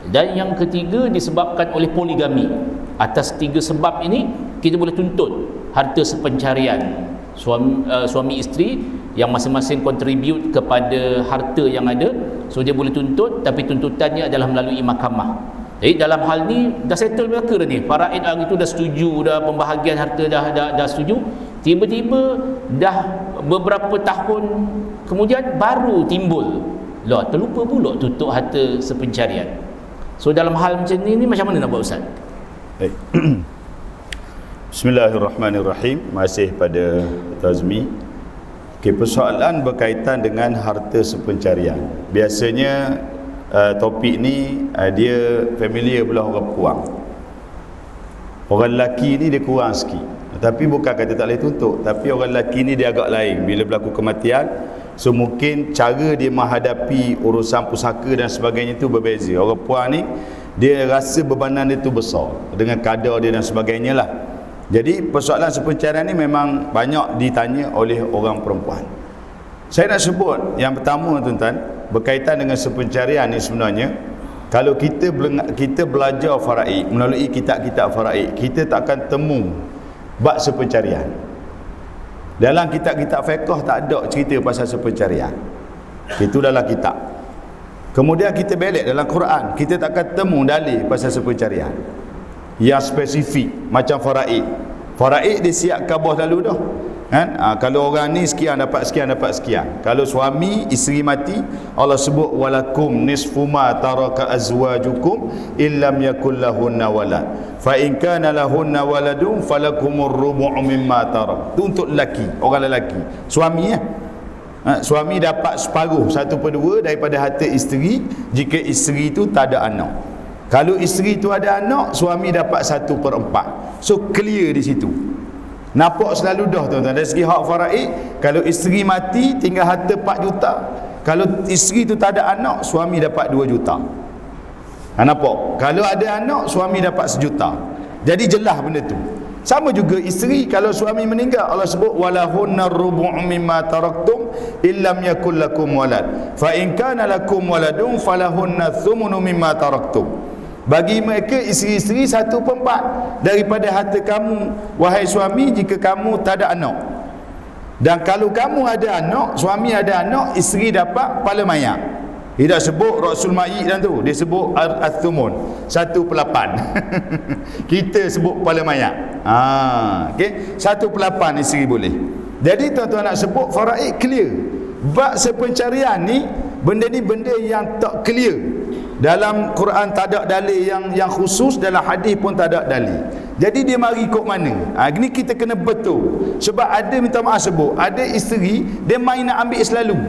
dan yang ketiga disebabkan oleh poligami. Atas 3 sebab ini kita boleh tuntut harta sepencarian suami isteri yang masing-masing contribute kepada harta yang ada. So dia boleh tuntut, tapi tuntutannya adalah melalui mahkamah. Jadi dalam hal ni dah settle belaka dah ni. Faraid hari tu dah setuju, dah pembahagian harta dah setuju. Tiba-tiba dah beberapa tahun kemudian baru timbul, lah terlupa pula tutup harta sepencarian. So dalam hal macam ni macam mana nak buat, Ustaz? Baik. Bismillahirrahmanirrahim. Masih pada Tazmi. Okay, persoalan berkaitan dengan harta sepencarian. Biasanya topik ni dia familiar belah orang puang. Orang lelaki ni dia kurang sikit. Tapi bukan kata tak boleh tuntut, tapi orang lelaki ni dia agak lain. Bila berlaku kematian, so mungkin cara dia menghadapi urusan pusaka dan sebagainya itu berbeza. Orang puang ni dia rasa bebanan dia tu besar dengan kadar dia dan sebagainya lah. Jadi persoalan sepencarian ni memang banyak ditanya oleh orang perempuan. Saya nak sebut yang pertama, tuan-tuan, berkaitan dengan sepencarian ni sebenarnya, kalau kita belajar faraid melalui kitab-kitab faraid, kita tak akan temu bab sepencarian. Dalam kitab-kitab fiqh tak ada cerita pasal sepencarian. Itu dalam kitab. Kemudian kita belik dalam Quran, kita takkan temu dalil pasal sepencarian yang spesifik macam faraid. Faraid dia siapkan bos lalu dah. Kan? Kalau orang ni sekian dapat sekian dapat sekian. Kalau suami isteri mati, Allah sebut walakum nisfu ma taraka azwajukum illam yakul lahunna walad. Fa in kana lahunna waladun falakumur rubu' mimma tarak. Itu untuk lelaki, orang lelaki. Suami ya. Suami dapat separuh 1/2 daripada harta isteri jika isteri itu tak ada anak. Kalau isteri itu ada anak, suami dapat 1/4. So clear di situ. Nampak selalu dah tuan-tuan. Dari segi hak faraid, kalau isteri mati tinggal harta 4 juta. Kalau isteri tu tak ada anak, suami dapat 2 juta. Nampak? Kalau ada anak, suami dapat 1 juta. Jadi jelas benda tu. Sama juga isteri, kalau suami meninggal, Allah sebut walahunna rubu' mimma taraktum illam yakul lakum walad. Fa in kana lakum waladun falahunna thumunu mimma taraktum. Bagi mereka isteri-isteri 1/4 daripada harta kamu wahai suami jika kamu tak ada anak. Dan kalau kamu ada anak, suami ada anak, isteri dapat kepala mayat. Dia tak sebut Rasul Ma'i dan tu, dia sebut Al-Thumun 1/8. Kita sebut kepala mayat. Okey, 1/8 isteri boleh. Jadi tuan-tuan nak sebut faraid clear. Bab sepencarian ni, benda ni benda yang tak clear. Dalam Quran tak ada dalil yang khusus, dalam hadis pun tak ada dalil. Jadi dia mari ikut mana? Ini kita kena betul. Sebab ada, minta maaf sebut, ada isteri dia main nak ambil selalu.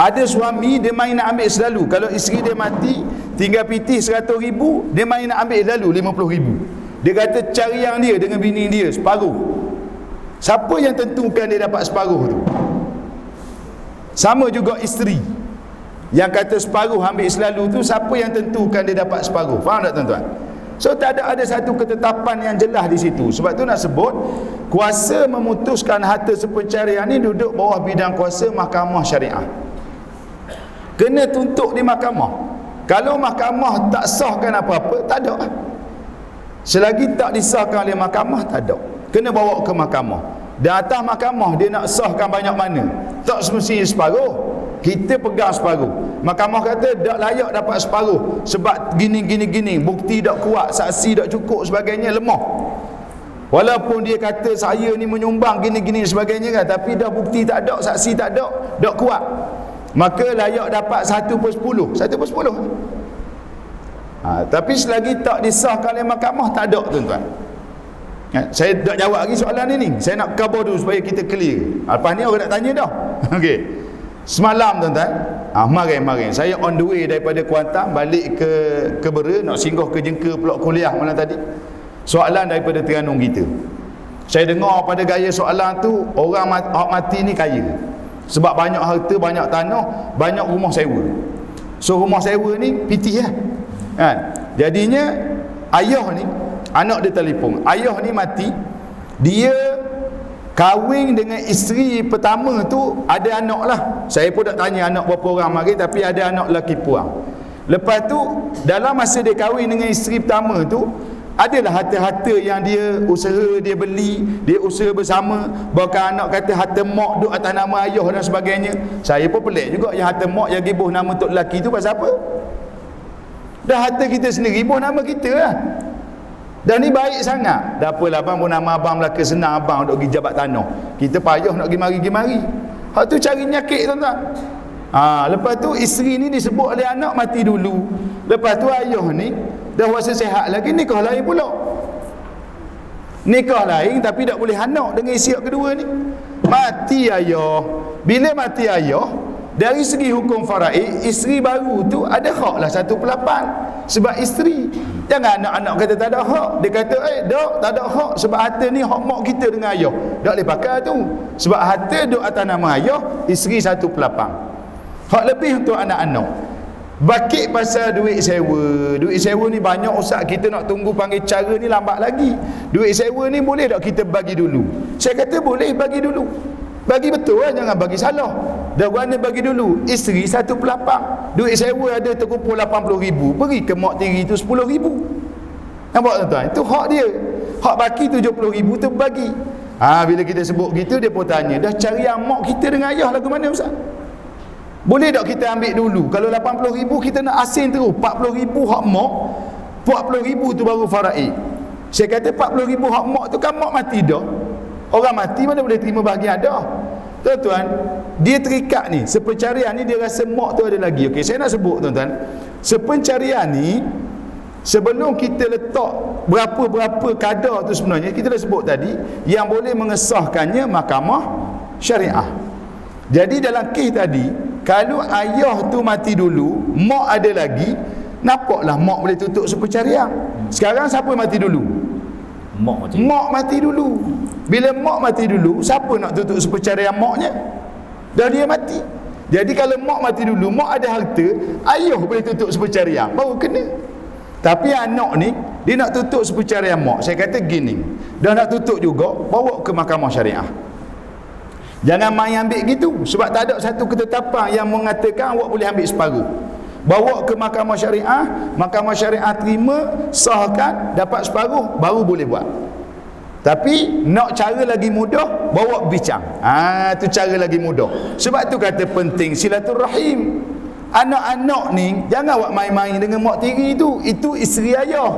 Ada suami dia main nak ambil selalu. Kalau isteri dia mati tinggal pitih 100,000, dia main nak ambil selalu 50,000. Dia kata carian dia dengan bini dia separuh. Siapa yang tentukan dia dapat separuh tu? Sama juga isteri yang kata separuh ambil selalu tu, siapa yang tentukan dia dapat separuh? Faham tak tuan-tuan? So tak ada satu ketetapan yang jelas di situ. Sebab tu nak sebut kuasa memutuskan harta sepencarian ni duduk bawah bidang kuasa mahkamah syariah. Kena tuntut di mahkamah. Kalau mahkamah tak sahkan apa-apa, tak ada. Selagi tak disahkan oleh mahkamah, tak ada. Kena bawa ke mahkamah. Dan atas mahkamah dia nak sahkan banyak mana? Tak semestinya separuh. Kita pegang separuh. Mahkamah kata tak layak dapat separuh sebab gini, bukti tak kuat, saksi tak cukup sebagainya, lemah. Walaupun dia kata saya ni menyumbang gini sebagainya kan, tapi dah bukti tak ada, saksi tak ada, tak kuat. Maka layak dapat 1/10. 1/10. Tapi selagi tak disahkan oleh mahkamah, tak ada tuan-tuan. Saya tak jawab lagi soalan ni. Saya nak cover dulu supaya kita clear. Lepas ni orang nak tanya dah. Okey. Semalam tuan-tuan, marin saya on the way daripada Kuantan balik ke Bera, nak singgah ke Jengka pulak kuliah malam tadi. Soalan daripada Terengganu kita. Saya dengar pada gaya soalan tu, orang mati ni kaya. Sebab banyak harta, banyak tanah, banyak rumah sewa. So rumah sewa ni pitih lah. Kan? Jadinya ayah ni, anak dia telefon, ayah ni mati, dia kahwin dengan isteri pertama tu, ada anak lah. Saya pun tak tanya anak berapa orang mari, tapi ada anak lelaki puang. Lepas tu dalam masa dia kahwin dengan isteri pertama tu, adalah harta-harta yang dia usaha, dia beli, dia usaha bersama. Bahkan anak kata harta mak duk atas nama ayah dan sebagainya. Saya pun pelik juga yang harta mak yang gibuh nama tok lelaki tu pasal apa? Dah harta kita sendiri gibuh nama kita lah. Dan ni baik sangat. Dah apalah abang pun nama abang Melaka senang, abang duk pergi jabat tanah. Kita payah nak pergi mari. Hak tu cari nyakit tuan-tuan. Lepas tu isteri ni disebut oleh anak mati dulu. Lepas tu ayah ni dah rasa sihat lagi, nikah lain pula. Nikah lain tapi tak boleh anak dengan isteri kedua ni. Mati ayah. Bila mati ayah, dari segi hukum faraid, isteri baru tu ada hak lah 1/8 sebab isteri. Jangan anak-anak kata tak ada hak. Dia kata tak ada hak sebab harta ni hak mak kita dengan ayah. Tak boleh pakai tu. Sebab harta duk atas nama ayah, isteri 1/8. Hak lebih untuk anak-anak. Bakit pasal duit sewa. Duit sewa ni banyak ustaz, kita nak tunggu panggil cara ni lambat lagi. Duit sewa ni boleh tak kita bagi dulu? Saya kata boleh bagi dulu. Bagi betul lah, jangan bagi salah. Dah guna bagi dulu. Isteri 1/8. Duit sewa ada terkumpul 80,000. Beri ke mak tiri tu 10,000. Nampak tuan-tuan? Itu hak dia. Hak baki 70,000 tu bagi. Bila kita sebut gitu, dia pun tanya, dah cari yang mak kita dengan ayah lagu mana ustaz? Boleh tak kita ambil dulu? Kalau 80,000 kita nak asing terus, 40,000 hak mak, 40,000 tu baru faraid. Saya kata 40,000 hak mak tu kan mak mati dah. Orang mati mana boleh terima bahagian dah. Tuan-tuan, dia terikat ni, sepencarian ni dia rasa mak tu ada lagi. Okey, saya nak sebut tuan-tuan. Sepencarian ni sebelum kita letak berapa-berapa kadar tu sebenarnya kita dah sebut tadi yang boleh mengesahkannya mahkamah syariah. Jadi dalam kes tadi, kalau ayah tu mati dulu, mak ada lagi, nampaklah mak boleh tutup sepencarian. Sekarang siapa mati dulu? Mak mati dulu. Bila mak mati dulu, siapa nak tutup sepencarian maknya? Dah dia mati. Jadi kalau mak mati dulu, mak ada harta, ayah boleh tutup sepencarian, baru kena. Tapi anak ni, dia nak tutup sepencarian mak. Saya kata gini, dah nak tutup juga, bawa ke mahkamah syariah. Jangan main ambil gitu, sebab tak ada satu ketetapan yang mengatakan awak boleh ambil separuh. Bawa ke mahkamah syariah terima, sahkan, dapat separuh, baru boleh buat. Tapi nak cara lagi mudah, bawa bincang. Tu cara lagi mudah. Sebab tu kata penting silaturahim. Anak-anak ni jangan awak main-main dengan mak tiri tu. Itu isteri ayah.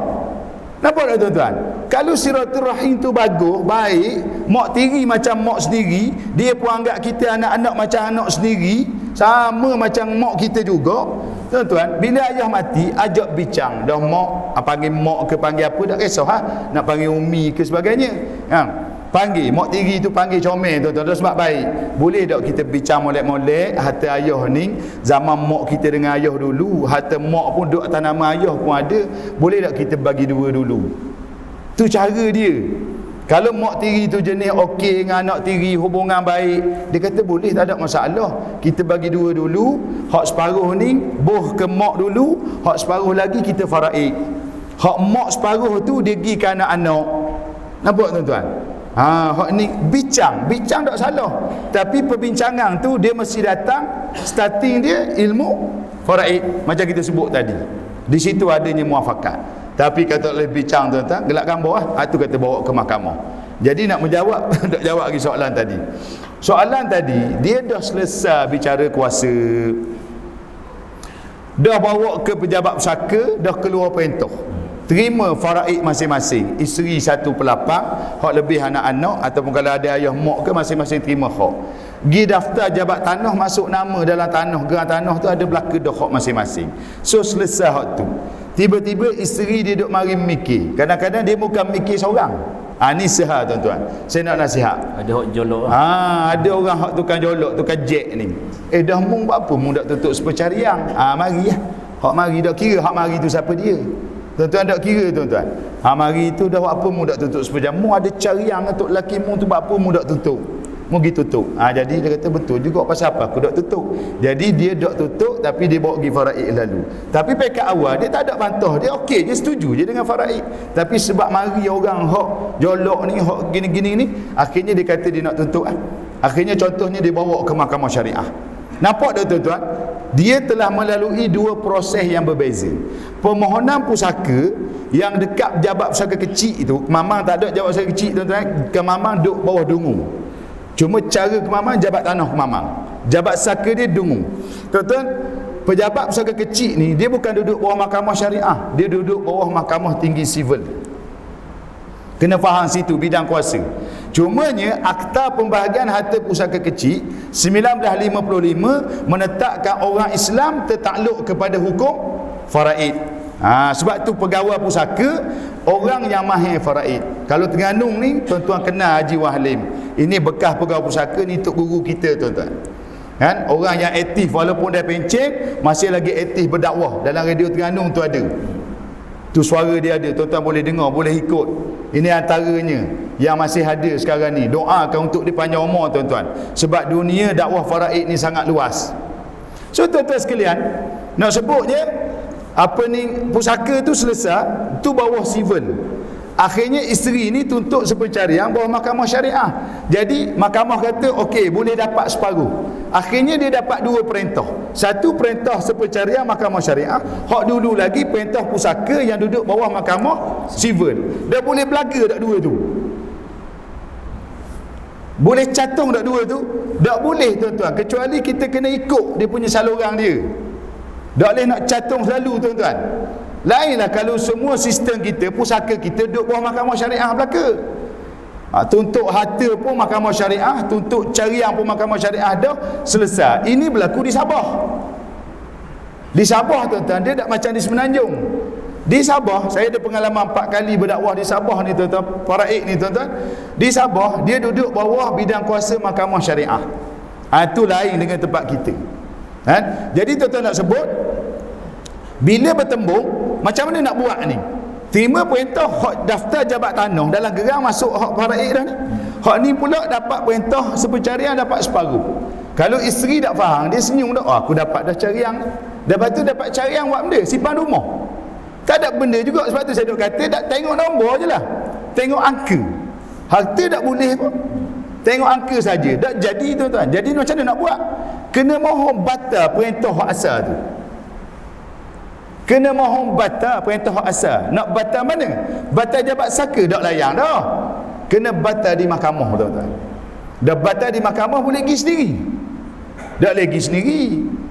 Nampak tak tuan-tuan? Kalau silaturahim tu bagus, baik, mak tiri macam mak sendiri, dia pun anggap kita anak-anak macam anak sendiri, sama macam mak kita juga. Tuan-tuan, bila ayah mati, ajak bincang. Dah mak, panggil mak ke panggil apa, tak kisah nak panggil umi ke sebagainya. Panggil, mak tiri tu panggil comel tuan-tuan, sebab baik. Boleh tak kita bincang molek-molek harta ayah ni, zaman mak kita dengan ayah dulu, harta mak pun duduk atas nama ayah pun ada, boleh tak kita bagi dua dulu? Tu cara dia. Kalau mak tiri tu jenis okey dengan anak tiri, hubungan baik, dia kata boleh, tak ada masalah, kita bagi dua dulu, hak separuh ni boh ke mak dulu, hak separuh lagi kita faraid. Hak mak separuh tu dia pergi ke anak-anak. Nampak tuan-tuan? Hak ni bincang tak salah, tapi perbincangan tu dia mesti datang starting dia ilmu faraid macam kita sebut tadi. Di situ adanya muafakat. Tapi kata oleh bincang tuan-tuan, gelak gambar tu kata bawa ke mahkamah. Jadi nak menjawab tak jawab lagi soalan tadi. Soalan tadi dia dah selesai bicara kuasa, dah bawa ke pejabat pusaka, dah keluar perintah, terima faraid masing-masing. Isteri 1/8, hak lebih anak-anak, ataupun kalau ada ayah mak ke, masing-masing terima hak. Gi daftar jabat tanah, masuk nama dalam tanah, geran tanah tu ada belaka dah hak masing-masing. So selesai hak tu. Tiba-tiba isteri dia duk mari mikir. Kadang-kadang dia bukan mikir seorang. Ni sihat tuan-tuan. Saya nak nasihat. Ada hak jolok. Ada orang hak tukang jolok, tukang jet ni. Dah mung buat apa? Mung dak tutup sepencarian. Mari lah. Hak mari dak kira hak mari tu siapa dia. Tuan-tuan tak kira tuan-tuan. Mari tu dah buat apa mu dak tutup sepencarian. Mu ada cariang untuk lelaki mu tu buat apa mu dak tutup. Mu pergi tutup. Jadi dia kata betul juga, pasal apa aku dak tutup. Jadi dia dak tutup tapi dia bawa pergi faraid lalu. Tapi pekat awal dia tak ada bantah, dia okey je, setuju je dengan faraid. Tapi sebab mari orang hak jolok ni, hak gini-gini ni, akhirnya dia kata dia nak tutup. Akhirnya contohnya dia bawa ke mahkamah syariah. Nampak tak tuan-tuan? Dia telah melalui dua proses yang berbeza. Permohonan pusaka yang dekat pejabat pusaka kecil itu, Kemamang tak ada pejabat pusaka kecil tuan-tuan. Kemamang duduk bawah dungu. Cuma cara Kemamang jabat tanah Kemamang. Jabat pusaka dia dungu. Tuan-tuan, pejabat pusaka kecil ni dia bukan duduk bawah mahkamah syariah, dia duduk bawah mahkamah tinggi sivil. Kena faham situ bidang kuasa. Cumanya Akta Pembahagian Harta Pusaka Kecil 1955 menetapkan orang Islam tertakluk kepada hukum faraid. Sebab tu pegawai pusaka orang yang mahir faraid. Kalau Terengganu ni tuan-tuan kenal Haji Wahlim. Ini bekas pegawai pusaka ni, tok guru kita tuan-tuan. Kan? Orang yang aktif walaupun dah pencen, masih lagi aktif berdakwah. Dalam radio Terengganu tu ada. Tu suara dia ada, tuan-tuan boleh dengar, boleh ikut. Ini antaranya yang masih ada sekarang ni. Doakan untuk dia panjang umur tuan-tuan. Sebab dunia dakwah faraid ni sangat luas. So tuan-tuan sekalian, nak sebutnya apa ni, pusaka tu selesai, tu bawah sivil. Akhirnya isteri ni tuntut sepencarian bawah mahkamah syariah. Jadi mahkamah kata okey, boleh dapat separuh. Akhirnya dia dapat dua perintah. Satu perintah sepencarian mahkamah syariah, hak dulu lagi perintah pusaka yang duduk bawah mahkamah sivil. Dah boleh belaga tak dua tu? Boleh catung tak dua tu? Tak boleh tuan-tuan, kecuali kita kena ikut dia punya saluran dia. Tak boleh nak catung selalu tuan-tuan. Lainlah kalau semua sistem kita, pusaka kita duduk bawah mahkamah syariah belaka. Tuntut harta pun mahkamah syariah, tuntut cariang pun mahkamah syariah, dah selesai. Ini berlaku di Sabah. Di Sabah tuan-tuan, dia tak macam di Semenanjung. Di Sabah, saya ada pengalaman 4 kali berdakwah di Sabah ni tuan-tuan, faraid ni tuan-tuan. Di Sabah, dia duduk bawah bidang kuasa mahkamah syariah. Itu lain dengan tempat kita. Jadi tuan-tuan nak sebut, bila bertembung, macam mana nak buat ni? Terima perintah hak daftar jabat tanah dalam gerang masuk hak faraid dah ni. Hak ni pula dapat perintah sepencarian dapat separuh. Kalau isteri tak faham, dia senyum dah, aku dapat dah cariang ni. Lepas tu dapat cariang buat benda, simpan rumah. Tak ada benda juga. Sebab tu saya duk kata, tak tengok nombor je lah, tengok angka. Harta tak boleh pun, tengok angka saja. Tak jadi tuan-tuan. Jadi macam mana nak buat? Kena mohon batal perintah hak asal tu. Kena mohon batal perintah hak asal. Nak batal mana? Batal jabat saka tak layang dah. Kena batal di mahkamah tuan-tuan. Dah batal di mahkamah boleh pergi sendiri. Tak boleh pergi sendiri,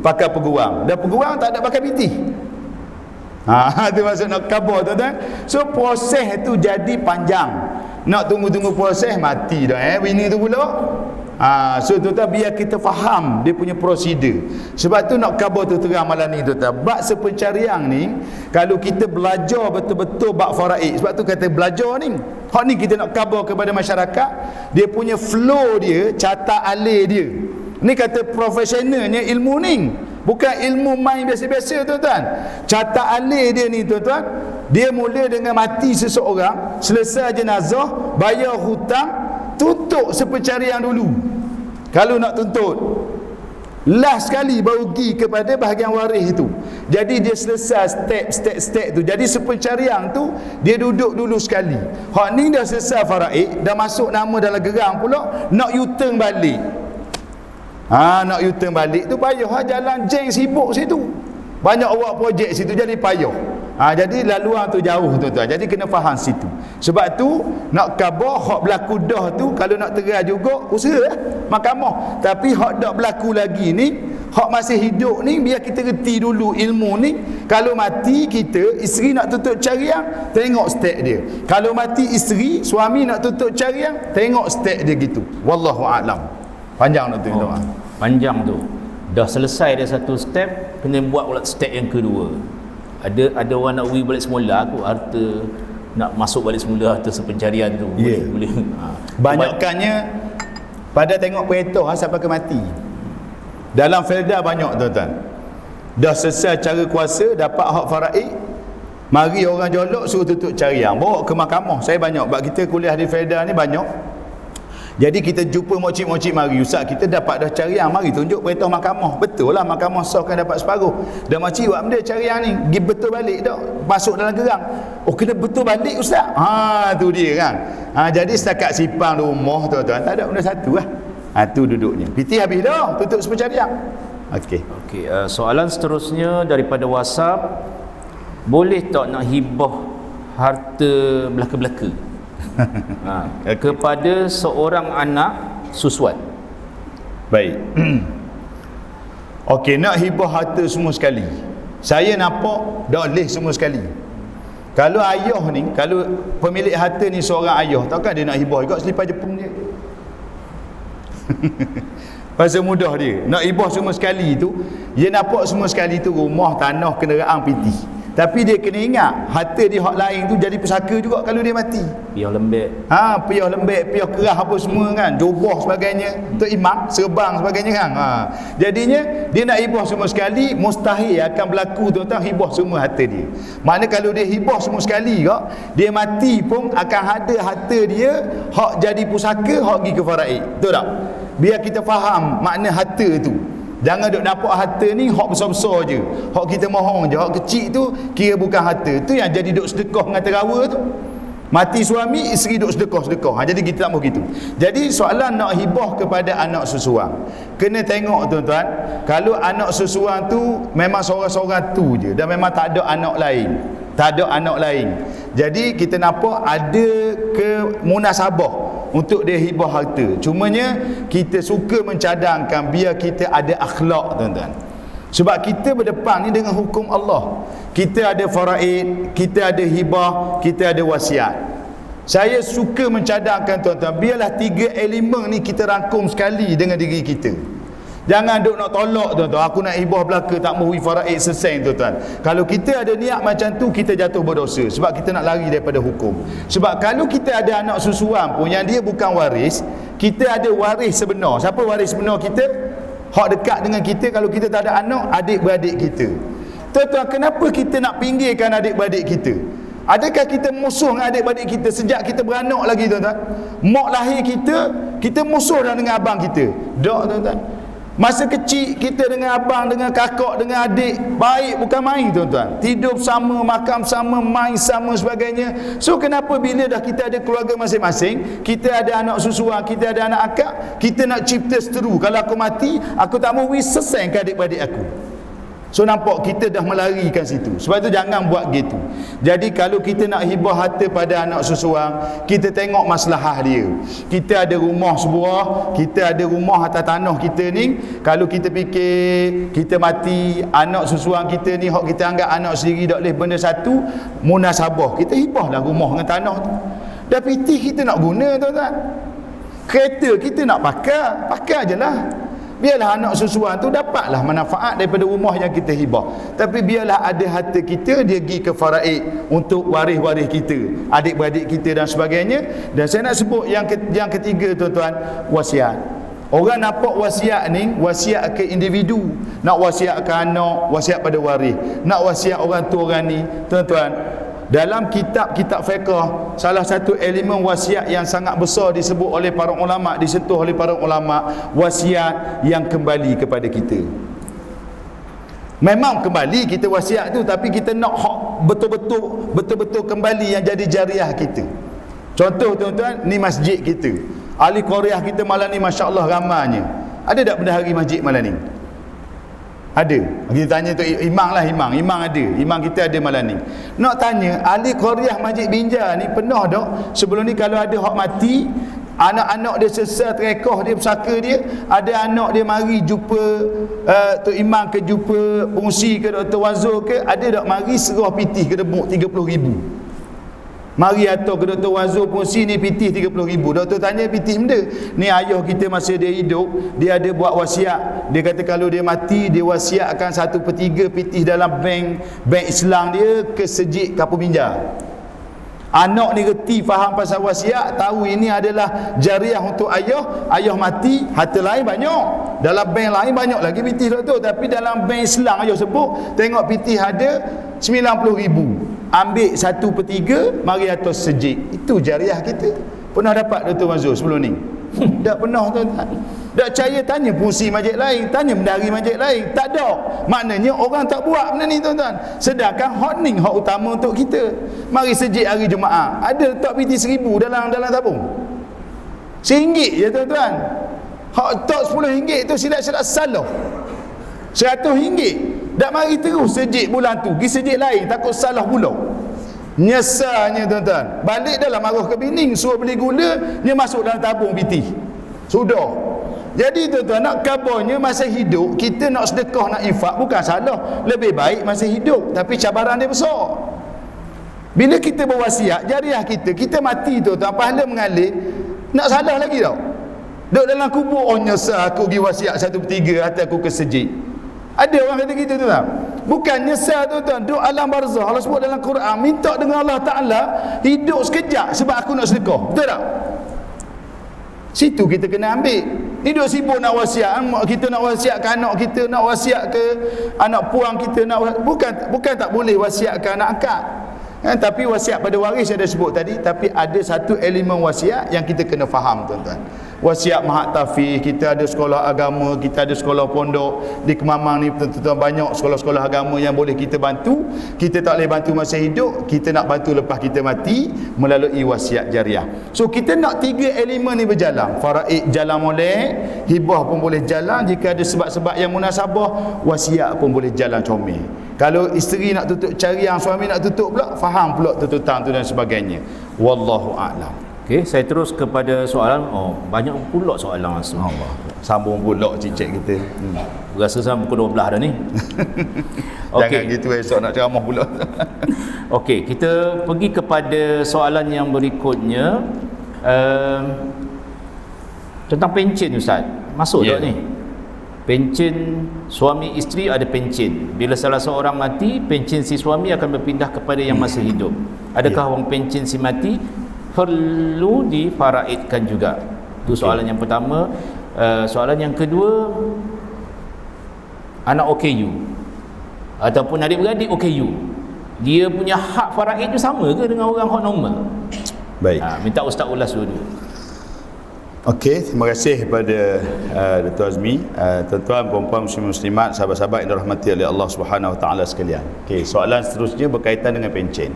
pakai peguam. Dah peguam tak ada pakai pitih. Itu maksud nak khabar tuan-tuan. So proses tu jadi panjang. Nak tunggu-tunggu proses, mati dah bini tu pula. So tuan-tuan, biar kita faham dia punya prosedur. Sebab tu nak khabar tu terang malam ni tuan-tuan. Bab sepencarian ni, kalau kita belajar betul-betul bab faraid, sebab tu kata belajar ni, hak ni kita nak khabar kepada masyarakat, dia punya flow dia, catat alih dia. Ni kata profesionalnya ilmu ni, bukan ilmu main biasa-biasa tuan-tuan. Catat alih dia ni tuan-tuan, dia mula dengan mati seseorang, selesai jenazah, bayar hutang, tuntut sepencarian dulu. Kalau nak tuntut, last sekali baru pergi kepada bahagian waris itu. Jadi dia selesai step tu. Jadi sepencarian tu dia duduk dulu sekali. Hak ni dah selesai faraid, dah masuk nama dalam gerang pula, nak U-turn balik. Nak U-turn balik tu payah. Jalan jeng sibuk situ, banyak awak projek situ, jadi payah. Jadi laluan tu jauh tuan-tuan. Jadi kena faham situ. Sebab tu nak khabar hak berlaku dah tu, kalau nak terai juga usaha mahkamah. Tapi hak tak berlaku lagi ni, hak masih hidup ni, biar kita reti dulu ilmu ni. Kalau mati kita, isteri nak tutup cariang, tengok step dia. Kalau mati isteri, suami nak tutup cariang, tengok step dia gitu. Wallahu a'lam. Panjang tu tuan-tuan. Panjang tu. Dah selesai dia satu step, kena buat pula step yang kedua. Ada orang nak balik semula, aku harta nak masuk balik semula harta sepencarian tu. Boleh. Banyakkannya pada tengok perintah sampai ke mati. Dalam Felda banyak tuan-tuan. Dah selesai cara kuasa, dapat hak faraid, mari orang jolok suruh tutup cariang, bawa ke mahkamah. Saya banyak, sebab kita kuliah di Felda ni banyak. Jadi kita jumpa mocik-mocik, mari ustaz kita dapat dah cariang, mari tunjuk perintah mahkamah. Betul lah mahkamah sahkan dapat separuh. Dah makcik buat benda cariang ni, pergi betul balik tak, masuk dalam gerang. Oh kena betul balik ustaz. Tu dia kan. Jadi setakat sipang rumah tuan-tuan, tak ada benda satu lah. Tu duduknya. Pitih habis dah, tutup sepencarian. Okey. Soalan seterusnya daripada WhatsApp. Boleh tak nak hibah harta belaka-belaka kepada seorang anak susuan? Baik. Okey, nak hibah harta semua sekali, saya nampak tak boleh semua sekali. Kalau ayah ni, kalau pemilik harta ni seorang ayah, takkan dia nak hibah juga selipar Jepun dia. Pasal mudah dia nak hibah semua sekali tu, dia nampak semua sekali tu rumah, tanah, kenderaan, pitih. Tapi dia kena ingat, harta dia hak lain tu jadi pusaka juga kalau dia mati. Piah lembek. Piah lembek, piah kerah apa semua kan, jubah sebagainya, untuk imam, serbang sebagainya kan. Jadinya dia nak hibah semua sekali, mustahil akan berlaku tuan-tuan hibah semua harta dia. Makna kalau dia hibah semua sekali kak, dia mati pun akan ada harta dia hak jadi pusaka, hak pergi ke faraid. Betul tak? Biar kita faham makna harta tu. Jangan duk nampak harta ni hak besar-besar je, hak kita mohon je, hak kecil tu kira bukan harta. Tu yang jadi duk sedekah dengan terawa tu. Mati suami, isteri duk sedekah-sedekah. Jadi kita tak mahu gitu. Jadi soalan nak hibah kepada anak susuan, kena tengok tuan-tuan, kalau anak susuan tu memang seorang-seorang tu je dan memang tak ada anak lain, Jadi kita nampak ada ke munasabah untuk dia hibah harta. Cumanya kita suka mencadangkan biar kita ada akhlak, tuan-tuan. Sebab kita berdepan ni dengan hukum Allah. Kita ada faraid, kita ada hibah, kita ada wasiat. Saya suka mencadangkan, tuan-tuan, biarlah 3 elemen ni kita rangkum sekali dengan diri kita. Jangan duk nak tolak, tuan-tuan. Aku nak hibah belaka, tak mahu faraid seseng, tuan-tuan. Kalau kita ada niat macam tu, kita jatuh berdosa. Sebab kita nak lari daripada hukum. Sebab kalau kita ada anak susuan pun yang dia bukan waris, kita ada waris sebenar. Siapa waris sebenar kita? Hak dekat dengan kita. Kalau kita tak ada anak, adik-beradik kita. Tuan-tuan, kenapa kita nak pinggirkan adik-beradik kita? Adakah kita musuh dengan adik-beradik kita sejak kita beranak lagi, tuan-tuan? Mak lahir kita, kita musuh dah dengan abang kita. Tak, tuan-tuan. Masa kecil kita dengan abang, dengan kakak, dengan adik baik bukan main, tuan-tuan. Tidur sama, makan sama, main sama sebagainya. So kenapa bila dah kita ada keluarga masing-masing, kita ada anak susuan, kita ada anak akak, kita nak cipta seteru. Kalau aku mati, aku tak mahu seseng ke adik-beradik aku. So nampak kita dah melarikan situ. Sebab itu jangan buat gitu. Jadi kalau kita nak hibah harta pada anak susuan, kita tengok maslahah dia. Kita ada rumah sebuah, kita ada rumah atas tanah kita ni. Kalau kita fikir kita mati, anak susuan kita ni hak kita anggap anak sendiri, tak boleh benda satu, munasabah, kita hibahlah rumah dengan tanah tu. Dah pitih kita nak guna, tuan-tuan. Kereta kita nak pakai je lah. Biarlah anak susuan tu dapatlah manfaat daripada rumah yang kita hibah. Tapi biarlah ada harta kita, dia pergi ke faraid untuk waris-waris kita, adik-beradik kita dan sebagainya. Dan saya nak sebut yang ketiga, tuan-tuan, wasiat. Orang nampak wasiat ni, wasiat ke individu, nak wasiat ke anak, wasiat pada waris, nak wasiat orang tua orang ni, tuan-tuan. Dalam kitab-kitab fiqh, salah satu elemen wasiat yang sangat besar disebut oleh para ulama, disentuh oleh para ulama, wasiat yang kembali kepada kita. Memang kembali kita wasiat tu, tapi kita nak hak betul-betul kembali yang jadi jariah kita. Contoh, tuan-tuan, ni masjid kita. Ahli Korea kita malam ni masya-Allah ramainya. Ada tak bendahari masjid malam ni? Ada. Kita tanya tu imam lah, imam ada. Imam kita ada malam ni. Nak tanya, ahli Korea Masjid Binjai ni pernah tak sebelum ni kalau ada hak mati, anak-anak dia sesat rekoh dia, pesaka dia, ada anak dia mari jumpa tu imam ke, jumpa pengusi ke, Dr. Wazul ke, ada tak mari serah pitih ke debuk 30,000. Mari atau ke Dr. Wazul pengusi ni pitih 30,000. Doktor tanya pitih benda. Ni ayah kita masa dia hidup, dia ada buat wasiat. Dia kata kalau dia mati, dia wasiatkan 1/3 pitih dalam bank Islam dia ke Sejid Kapur Binjai. Anak ni reti faham pasal wasiat, tahu ini adalah jariah untuk ayah. Ayah mati, harta lain banyak, dalam bank lain banyak lagi pitih, doktor. Tapi dalam bank Islam ayah sebut, tengok pitih ada 90,000. Ambil 1/3, mari atas Sejid. Itu jariah kita. Pernah dapat Dr. Mazul sebelum ni? Tak pernah, tuan-tuan. Tak percaya, tanya pengurusi masjid lain, tanya bendahari masjid lain. Tak ada. Maknanya orang tak buat benda ni, tuan-tuan. Sedangkan hak ni hak utama untuk kita. Mari Sejid hari Jumaat, ada letak piti 1,000 dalam tabung. RM1 je, tuan-tuan. Hak letak RM10 tu silap-silap salah. RM100. Dak mari terus Sejid bulan tu, pergi Sejid lain, takut salah pula. Nyesalnya, tuan-tuan. Balik dalam marah ke bini, suruh beli gula, dia masuk dalam tabung piti. Sudah. Jadi, tuan-tuan, nak kabarnya masa hidup kita nak sedekah, nak infak bukan salah. Lebih baik masa hidup, tapi cabaran dia besar. Bila kita berwasiat, jariah kita mati, tuan-tuan, pahala mengalir, nak salah lagi tau. Duduk dalam kubur, oh nyesal aku pergi wasiat 1/3 harta aku ke Sejid. Ada orang kata gitu, tuan. Bukan nyesal, tuan-tuan. Duduk alam barzah, Allah sebut dalam Quran, minta dengan Allah Ta'ala hidup sekejap sebab aku nak sedekah. Betul tak? Situ kita kena ambil. Ni duduk sibuk nak wasiat, kita nak wasiat ke anak kita, nak wasiat ke anak puang kita, nak bukan tak boleh wasiat ke anak angkat. Tapi wasiat pada waris saya dah sebut tadi, tapi ada satu elemen wasiat yang kita kena faham, tuan-tuan. Wasiat Mahat Tafiz, kita ada sekolah agama, kita ada sekolah pondok di Kemamang ni, tuan-tuan, banyak sekolah-sekolah agama yang boleh kita bantu. Kita tak boleh bantu masa hidup, kita nak bantu lepas kita mati melalui wasiat jariah. So kita nak 3 elemen ni berjalan. Faraid jalan molek, hibah pun boleh jalan, jika ada sebab-sebab yang munasabah, wasiat pun boleh jalan comel. Kalau isteri nak tutup cariang, suami nak tutup pula, faham pula tuntutan tu dan sebagainya. Wallahu a'lam. Okey, saya terus kepada soalan. Oh, banyak pula soalan langsung. Allah. Sambung pula cicit kita. Rasa sampai pukul 12 dah ni. Jangan gitu esok nak ceramah pula. Okey, kita pergi kepada soalan yang berikutnya. Tentang pencen, Ustaz. Masuk tak ni? Pencen suami isteri ada pencen. Bila salah seorang mati, pencen si suami akan berpindah kepada yang masih hidup. Adakah wang pencen si mati perlu difaraidkan juga? Itu soalan yang pertama. Soalan yang kedua, anak OKU ataupun adik-beradik OKU, dia punya hak faraid itu sama ke dengan orang hak normal? Baik. Minta Ustaz ulas dulu. Okey, terima kasih kepada Dr. Azmi, tuan-tuan, puan-puan muslimat, sahabat-sahabat yang dirahmati oleh Allah Subhanahu Wa Taala sekalian. Okey, soalan seterusnya berkaitan dengan pencen.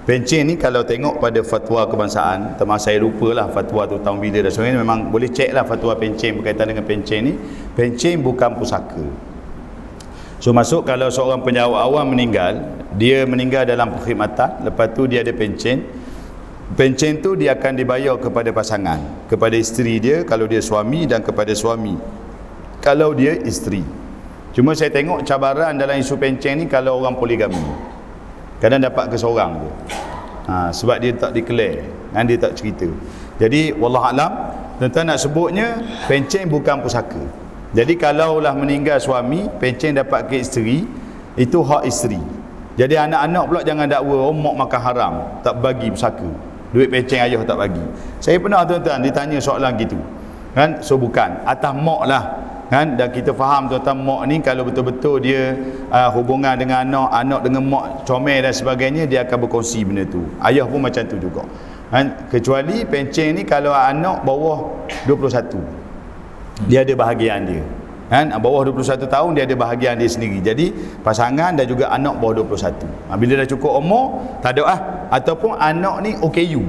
Pencen ni kalau tengok pada fatwa kebangsaan, termasuk saya lupalah fatwa tu tahun bila dah, sebenarnya memang boleh cek lah fatwa pencen berkaitan dengan pencen ni. Pencen bukan pusaka. So masuk kalau seorang penjawat awam meninggal, dia meninggal dalam perkhidmatan, lepas tu dia ada pencen. Pencen tu dia akan dibayar kepada pasangan, kepada isteri dia kalau dia suami, dan kepada suami kalau dia isteri. Cuma saya tengok cabaran dalam isu pencen ni kalau orang poligami, kadang dapat ke seorang je. Sebab dia tak declare dan dia tak cerita. Jadi wallahualam, tuan-tuan nak sebutnya pencen bukan pusaka. Jadi kalaulah meninggal suami, pencen dapat ke isteri, itu hak isteri. Jadi anak-anak pula jangan dakwa, oh mak makan haram, tak bagi pusaka, duit pencen ayah tak bagi. Saya pernah tuan-tuan ditanya soalan gitu kan. So bukan atas mak lah kan, dan kita faham tuan-tuan, mak ni kalau betul-betul dia hubungan dengan anak dengan mak comel dan sebagainya, dia akan berkongsi benda tu. Ayah pun macam tu juga kan, kecuali pencen ni kalau anak bawah 21, dia ada bahagian dia kan. Bawah 21 tahun dia ada bahagian dia sendiri. Jadi pasangan dan juga anak bawah 21, bila dah cukup umur tak ada ataupun anak ni OKU,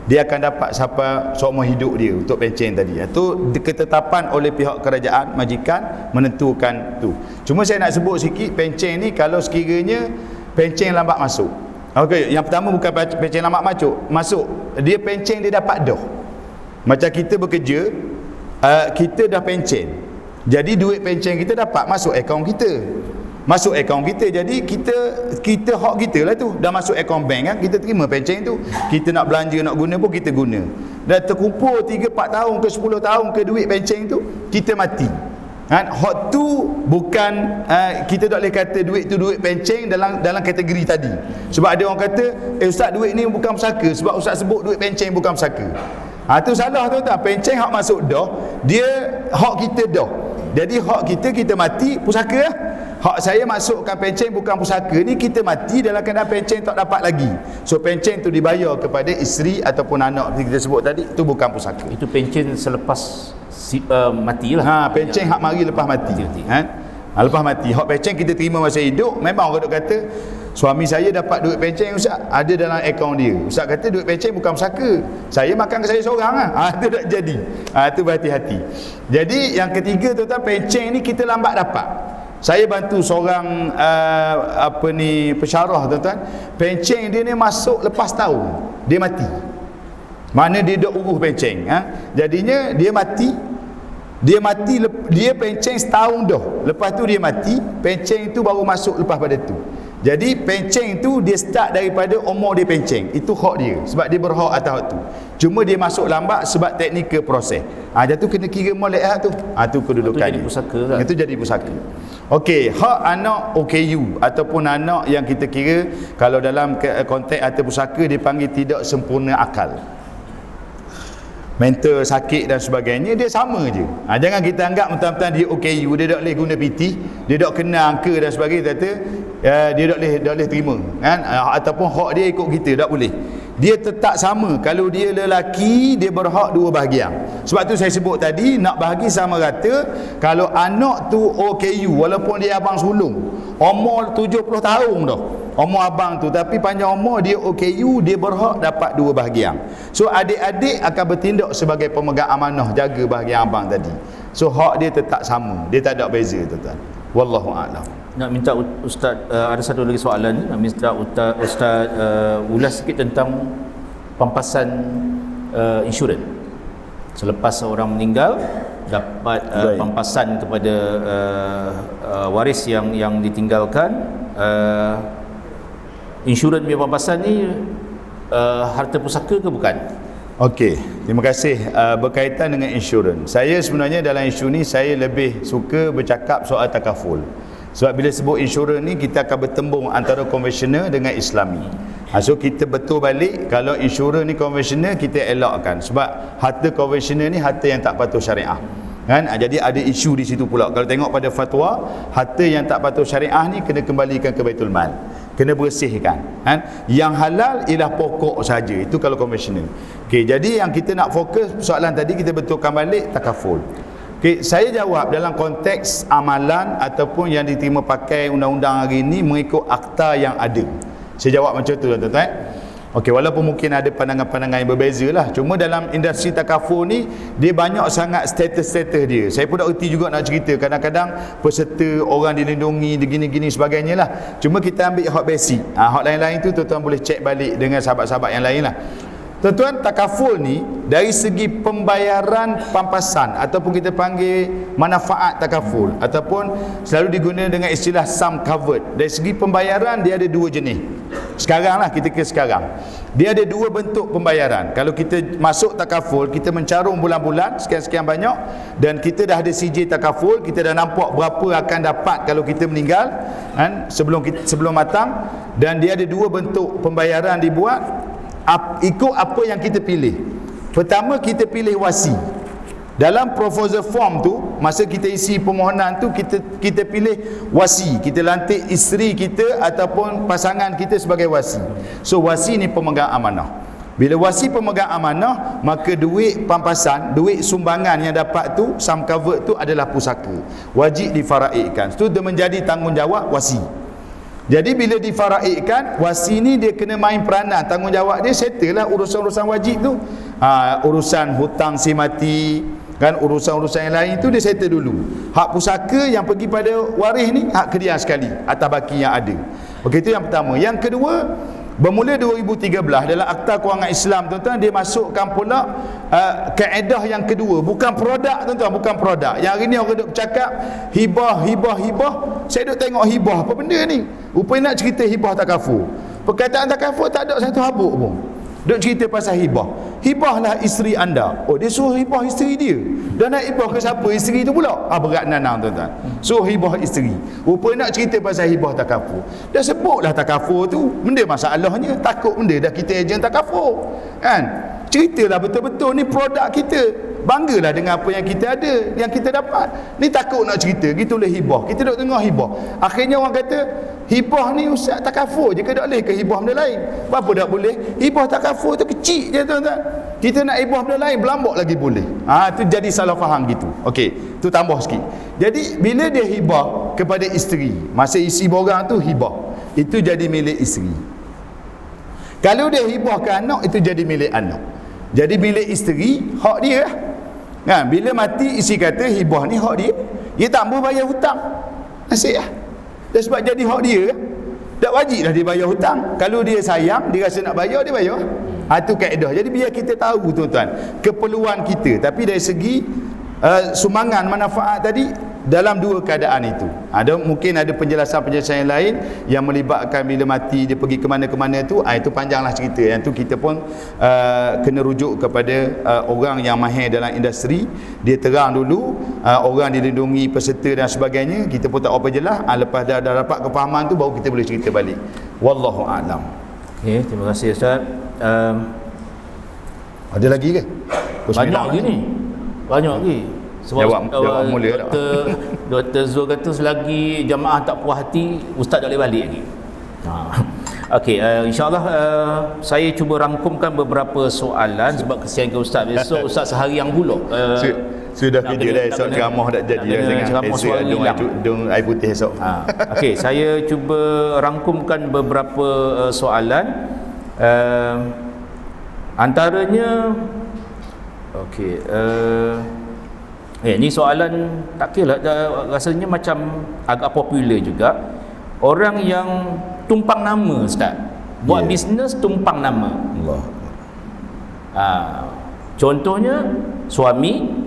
dia akan dapat sampai seumur hidup dia untuk pencen tadi. Itu ketetapan oleh pihak kerajaan, majikan menentukan tu. Cuma saya nak sebut sikit, pencen ni kalau sekiranya pencen lambat masuk. Okey, yang pertama bukan pencen lambat masuk, dia pencen dia dapat dah. Macam kita bekerja, kita dah pencen, jadi duit pencen kita dapat masuk akaun kita. Jadi kita hak kita lah tu, dah masuk akaun bank kan, kita terima pencen tu. Kita nak belanja, nak guna pun kita guna. Dah terkumpul 3-4 tahun ke 10 tahun ke duit pencen tu, kita mati kan. Hak tu bukan kita tak boleh kata duit tu duit pencen dalam kategori tadi. Sebab ada orang kata, ustaz duit ni bukan pusaka sebab ustaz sebut duit pencen bukan pusaka. Tu salah tuan-tuan. Pencen hak masuk dah, dia hak kita dah. Jadi hak kita mati pusaka lah. Hak saya masukkan pencen bukan pusaka ni, kita mati dalam keadaan pencen tak dapat lagi. So pencen tu dibayar kepada isteri ataupun anak kita sebut tadi, tu bukan pusaka. Itu pencen selepas matilah. Pencen hak mari lepas mati. Lepas mati. Hak pencen kita terima masa hidup, memang orang duk kata suami saya dapat duit pencen ustaz, ada dalam akaun dia. Ustaz kata duit pencen bukan pusaka, saya makan ke saya seorang lah. Itu tak jadi. Itu berhati-hati. Jadi yang ketiga tuan-tuan, pencen ni kita lambat dapat. Saya bantu seorang pensyarah tuan-tuan, pencen dia ni masuk lepas tahun dia mati. Mana dia dah urus pencen, jadinya dia mati, dia pencen setahun dah, lepas tu dia mati, pencen itu baru masuk lepas pada tu. Jadi pencen tu dia start daripada umur dia pencen, itu hak dia, sebab dia berhak atas hak tu. Cuma dia masuk lambat sebab teknikal proses. Jatuh kena kira molek tu. Tu kedudukan itu jadi pusaka lah. Itu jadi pusaka. Okey, hak anak OKU ataupun anak yang kita kira kalau dalam konteks atau pusaka dipanggil tidak sempurna akal, mental sakit dan sebagainya, dia sama je. Jangan kita anggap mentang-mentang dia OKU, dia tak boleh guna PT, dia tak kena angka dan sebagainya, kata dia tak boleh terima kan, ataupun hak dia ikut kita, tak boleh. Dia tetap sama. Kalau dia lelaki, dia berhak 2 bahagian. Sebab tu saya sebut tadi, nak bahagi sama rata. Kalau anak tu OKU, walaupun dia abang sulung, umur 70 tahun dah umur abang tu, tapi panjang umur dia OKU, dia berhak dapat 2 bahagian. So adik-adik akan bertindak sebagai pemegang amanah, jaga bahagian abang tadi. So hak dia tetap sama, dia tak ada beza tuan-tuan. Wallahu a'lam. Nak minta ustaz, ada satu lagi soalan, nak minta ustaz ulas sikit tentang pampasan insurans. Selepas seorang meninggal, dapat pampasan kepada waris yang ditinggalkan. Insurans punya pampasan ni harta pusaka ke bukan? Okey, terima kasih. Berkaitan dengan insurans, saya sebenarnya dalam isu ni saya lebih suka bercakap soal takaful. Sebab bila sebut insurans ni, kita akan bertembung antara konvensional dengan Islami. So kita betul balik, kalau insurans ni konvensional, kita elakkan. Sebab harta konvensional ni harta yang tak patuh syariah, kan? Jadi ada isu di situ pula. Kalau tengok pada fatwa, harta yang tak patuh syariah ni kena kembalikan ke Baitul Mal, kena bersihkan, kan? Yang halal ialah pokok saja. Itu kalau konvensional. Okey, jadi yang kita nak fokus soalan tadi, kita betulkan balik takaful. Okey, saya jawab dalam konteks amalan ataupun yang diterima pakai undang-undang hari ini mengikut akta yang ada. Saya jawab macam tu, tuan-tuan. Okey, walaupun mungkin ada pandangan-pandangan yang berbeza lah. Cuma dalam industri takaful ni, dia banyak sangat status-status dia. Saya pun tak erti juga nak cerita. Kadang-kadang peserta orang dilindungi, gini-gini sebagainya lah. Cuma kita ambil hak basic. Hak lain-lain tu tuan-tuan boleh cek balik dengan sahabat-sahabat yang lain lah. Tuan-tuan, takaful ni dari segi pembayaran pampasan ataupun kita panggil manfaat takaful ataupun selalu digunakan dengan istilah sum covered. Dari segi pembayaran dia ada dua jenis. Sekarang lah, kita kira sekarang. Dia ada dua bentuk pembayaran. Kalau kita masuk takaful, kita mencarung bulan-bulan sekian-sekian banyak, dan kita dah ada CJ takaful, kita dah nampak berapa akan dapat kalau kita meninggal, kan, sebelum matang. Dan dia ada dua bentuk pembayaran dibuat ikut apa yang kita pilih. Pertama, kita pilih wasi. Dalam proposal form tu, masa kita isi permohonan tu, kita pilih wasi. Kita lantik isteri kita ataupun pasangan kita sebagai wasi. So wasi ni pemegang amanah. Bila wasi pemegang amanah, maka duit pampasan, duit sumbangan yang dapat tu, sum covered tu adalah pusaka, wajib difaraidkan. Itu dia menjadi tanggungjawab wasi. Jadi bila difaraidkan, wasi ni dia kena main peranan, tanggungjawab dia settle lah urusan-urusan wajib tu. Urusan hutang si mati, kan, urusan-urusan yang lain tu dia settle dulu. Hak pusaka yang pergi pada waris ni hak dia sekali atas baki yang ada. Okey, itu yang pertama. Yang kedua, bermula 2013 dalam Akta Kewangan Islam, tuan-tuan, dia masukkan pula kaedah yang kedua. Bukan produk, tuan-tuan, bukan produk. Yang hari ni orang duk bercakap hibah. Saya duk tengok hibah apa benda ni. Rupanya nak cerita hibah takaful. Perkataan takaful tak ada satu habuk pun. Duk cerita pasal hibah. Hibahlah isteri anda. Oh, dia suruh hibah isteri dia. Dan nak hibah ke siapa? Isteri tu pula. Berat nanang, tuan-tuan. Suruh hibah isteri. Rupanya nak cerita pasal hibah takaful. Dah sebutlah takaful tu. Benda masalahnya. Takut benda dah kita ejen takaful, kan? Ceritalah betul-betul ni produk kita. Banggalah dengan apa yang kita ada, yang kita dapat. Ni takut nak cerita, gitulah hibah. Kita duk tengok hibah. Akhirnya orang kata, hibah ni ustaz takaful je ke, tak boleh ke hibah benda lain? Apa tak boleh? Hibah takaful tu kecil je, tuan-tuan. Kita nak hibah benda lain, berlambak lagi boleh. Tu jadi salah faham gitu. Okey, tu tambah sikit. Jadi bila dia hibah kepada isteri, masa isi borang tu hibah, itu jadi milik isteri. Kalau dia hibah ke anak, itu jadi milik anak. Jadi milik isteri, hak dia lah. Kan, bila mati isi kata hibah ni hak dia. Dia tak mau bayar hutang. Nasib lah. Dan sebab jadi hak dia, tak wajib lah dia bayar hutang. Kalau dia sayang, dia rasa nak bayar, dia bayar. Itu kaedah. Jadi biar kita tahu, tuan-tuan, keperluan kita. Tapi dari segi sumbangan manfaat tadi, dalam dua keadaan itu. Mungkin ada penjelasan-penjelasan yang lain yang melibatkan bila mati dia pergi ke mana-ke mana tu. Itu panjanglah cerita. Yang tu kita pun kena rujuk kepada orang yang mahir dalam industri. Dia terang dulu, orang dilindungi, peserta dan sebagainya. Kita pun tak apa jelas. Lepas dah dapat kefahaman tu, baru kita boleh cerita balik. Wallahu a'lam. Okay, terima kasih Ustaz. Ada lagi ke? Banyak lagi ni. Banyak lagi. Sebab jawab mula Dr. Zul kata selagi jamaah tak puas hati, ustaz tak boleh balik lagi. Okey, insyaAllah saya cuba rangkumkan beberapa soalan sebab kesian ke ustaz. Besok ustaz sehari yang buluk. Sudah kerja dah, esok ceramah tak jadi dah, ceramah suara hilang. Dung air putih esok. Okey, saya cuba rangkumkan beberapa soalan. Antaranya okey, ni soalan tak kira lah, rasanya macam agak popular juga. Orang yang tumpang nama, Ustaz, buat bisnes tumpang nama. Allah. Contohnya suami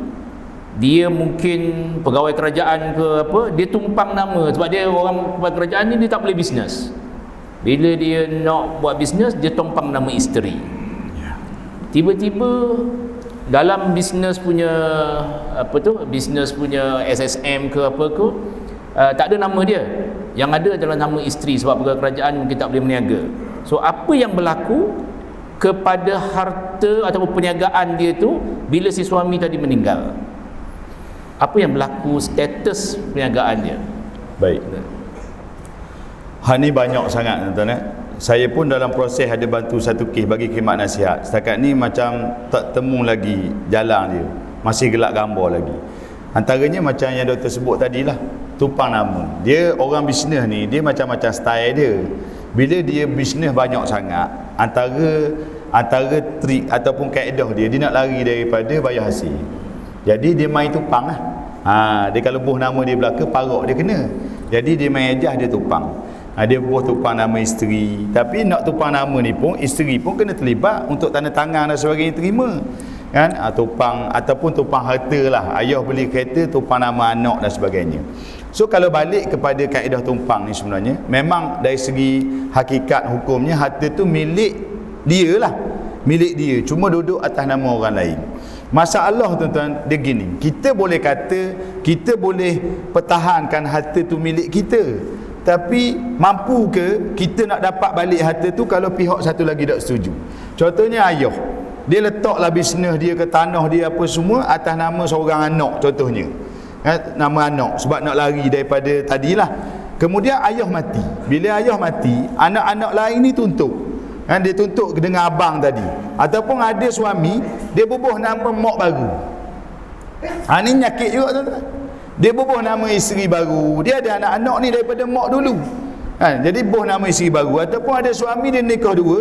dia mungkin pegawai kerajaan ke apa, dia tumpang nama sebab dia orang pegawai kerajaan ni dia tak boleh bisnes. Bila dia nak buat bisnes, dia tumpang nama isteri. Tiba-tiba dalam bisnes punya apa tu, bisnes punya SSM ke apa ke, tak ada nama dia. Yang ada adalah nama isteri sebab pegawai kerajaan mungkin tak boleh berniaga. So apa yang berlaku kepada harta ataupun perniagaan dia tu bila si suami tadi meninggal? Apa yang berlaku status perniagaan dia? Baik. Hal ni banyak sangat tuan-tuan. Saya pun dalam proses ada bantu satu kes bagi khidmat nasihat. Setakat ni macam tak temu lagi jalan dia. Masih gelak gambar lagi. Antaranya macam yang doktor sebut tadilah, tumpang nama. Dia orang bisnes ni, dia macam-macam style dia. Bila dia bisnes banyak sangat, antara trik ataupun kaedah dia nak lari daripada bayar hasil. Jadi dia main tumpang lah. Dia kalau buh nama dia belaka, parak dia kena. Jadi dia main ejah, dia tumpang. Dia buh tumpang nama isteri. Tapi nak tumpang nama ni pun, isteri pun kena terlibat untuk tanda tangan dan sebagainya terima. Kan? Tumpang ataupun tumpang harta lah. Ayah beli kereta, tumpang nama anak dan sebagainya. So kalau balik kepada kaedah tumpang ni sebenarnya, memang dari segi hakikat hukumnya, harta tu milik dia lah. Milik dia. Cuma duduk atas nama orang lain. Masalah tuan-tuan, dia gini, kita boleh kata, kita boleh pertahankan harta tu milik kita, tapi mampu ke kita nak dapat balik harta tu kalau pihak satu lagi tak setuju? Contohnya ayah, dia letaklah bisnes dia ke tanah dia apa semua atas nama seorang anak contohnya, nama anak, sebab nak lari daripada tadilah. Kemudian ayah mati. Bila ayah mati, anak-anak lain ni tuntut. Dia tuntut dengan abang tadi. Ataupun ada suami, dia bubuh nama mak baru. Ni nyakit juga tuan-tuan. Dia bubuh nama isteri baru. Dia ada anak-anak ni daripada mak dulu. Jadi bubuh nama isteri baru. Ataupun ada suami dia nikah dua.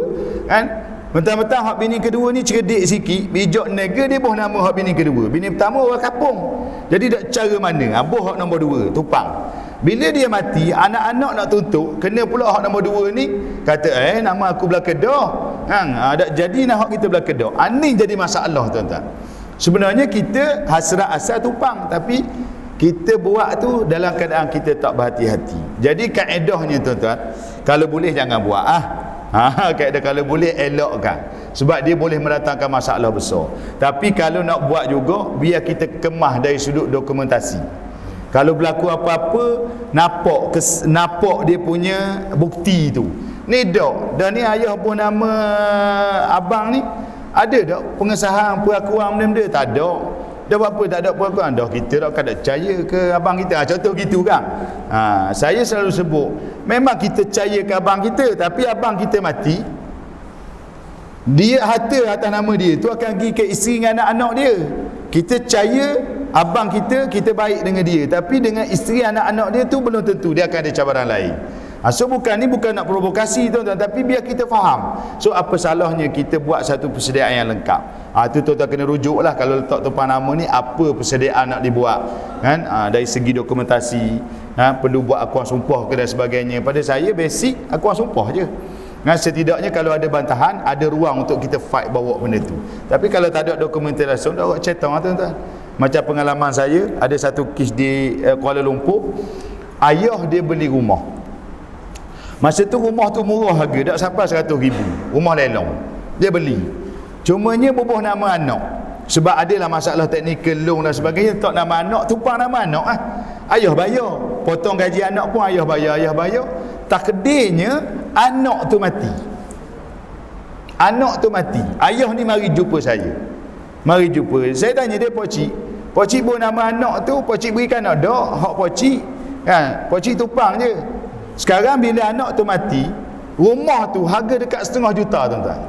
Mentang-mentang hak bini kedua ni cerdik sikit, bijak nega, dia bubuh nama hak bini kedua. Bini pertama orang kampung. Jadi tak cara mana? Bubuh hak nombor dua, tumpang. Bila dia mati, anak-anak nak tuntut, kena pula hak nombor dua ni kata nama aku belah Kedah. Tak jadi nak hak kita belah Kedah. Ni jadi masalah tuan-tuan. Sebenarnya kita hasrat asal tumpang, tapi kita buat tu dalam keadaan kita tak berhati-hati. Jadi kaedahnya tuan-tuan, kalau boleh jangan buat kaedah kalau boleh elakkan, sebab dia boleh mendatangkan masalah besar. Tapi kalau nak buat juga, biar kita kemah dari sudut dokumentasi. Kalau berlaku apa-apa, napak dia punya bukti tu. Ni dak. Dan ni ayah pun nama abang ni ada tak pengesahan pengakuan benda-benda? Tak ada. Dah buat apa tak ada pengakuan? Dah kita tak ada percaya ke abang kita. Contoh gitu kan. Saya selalu sebut, memang kita percaya ke abang kita, tapi abang kita mati, dia harta atas nama dia tu akan pergi ke isteri dengan anak-anak dia. Kita percaya abang kita baik dengan dia, tapi dengan isteri anak-anak dia tu belum tentu, dia akan ada cabaran lain. So bukan nak provokasi tuan-tuan, tapi biar kita faham. So apa salahnya kita buat satu persediaan yang lengkap. Tu tuan-tuan kena rujuk lah kalau letak tumpang nama ni, apa persediaan nak dibuat kan. Dari segi dokumentasi, perlu buat akuan sumpah ke dan sebagainya. Pada saya basic akuan sumpah je. Setidaknya kalau ada bantahan, ada ruang untuk kita fight bawa benda tu. Tapi kalau tak ada dokumentasi, dah buat cetong tuan-tuan. Macam pengalaman saya, ada satu kes di Kuala Lumpur. Ayah dia beli rumah. Masa tu rumah tu murah harga, tak sampai 100,000. Rumah lelong. Dia beli. Cumanya bubuh nama anak. Sebab adalah masalah teknikal loan dan sebagainya, tak nama anak, tumpang nama anak Ayah bayar. Potong gaji anak pun ayah bayar. Takdirnya anak tu mati. Ayah ni mari jumpa saya. Saya tanya dia, Pocik buat nama anak tu, Pocik berikan anak dak, hak Pocik Pocik tumpang je. Sekarang bila anak tu mati, rumah tu harga dekat 500,000 tuan-tuan.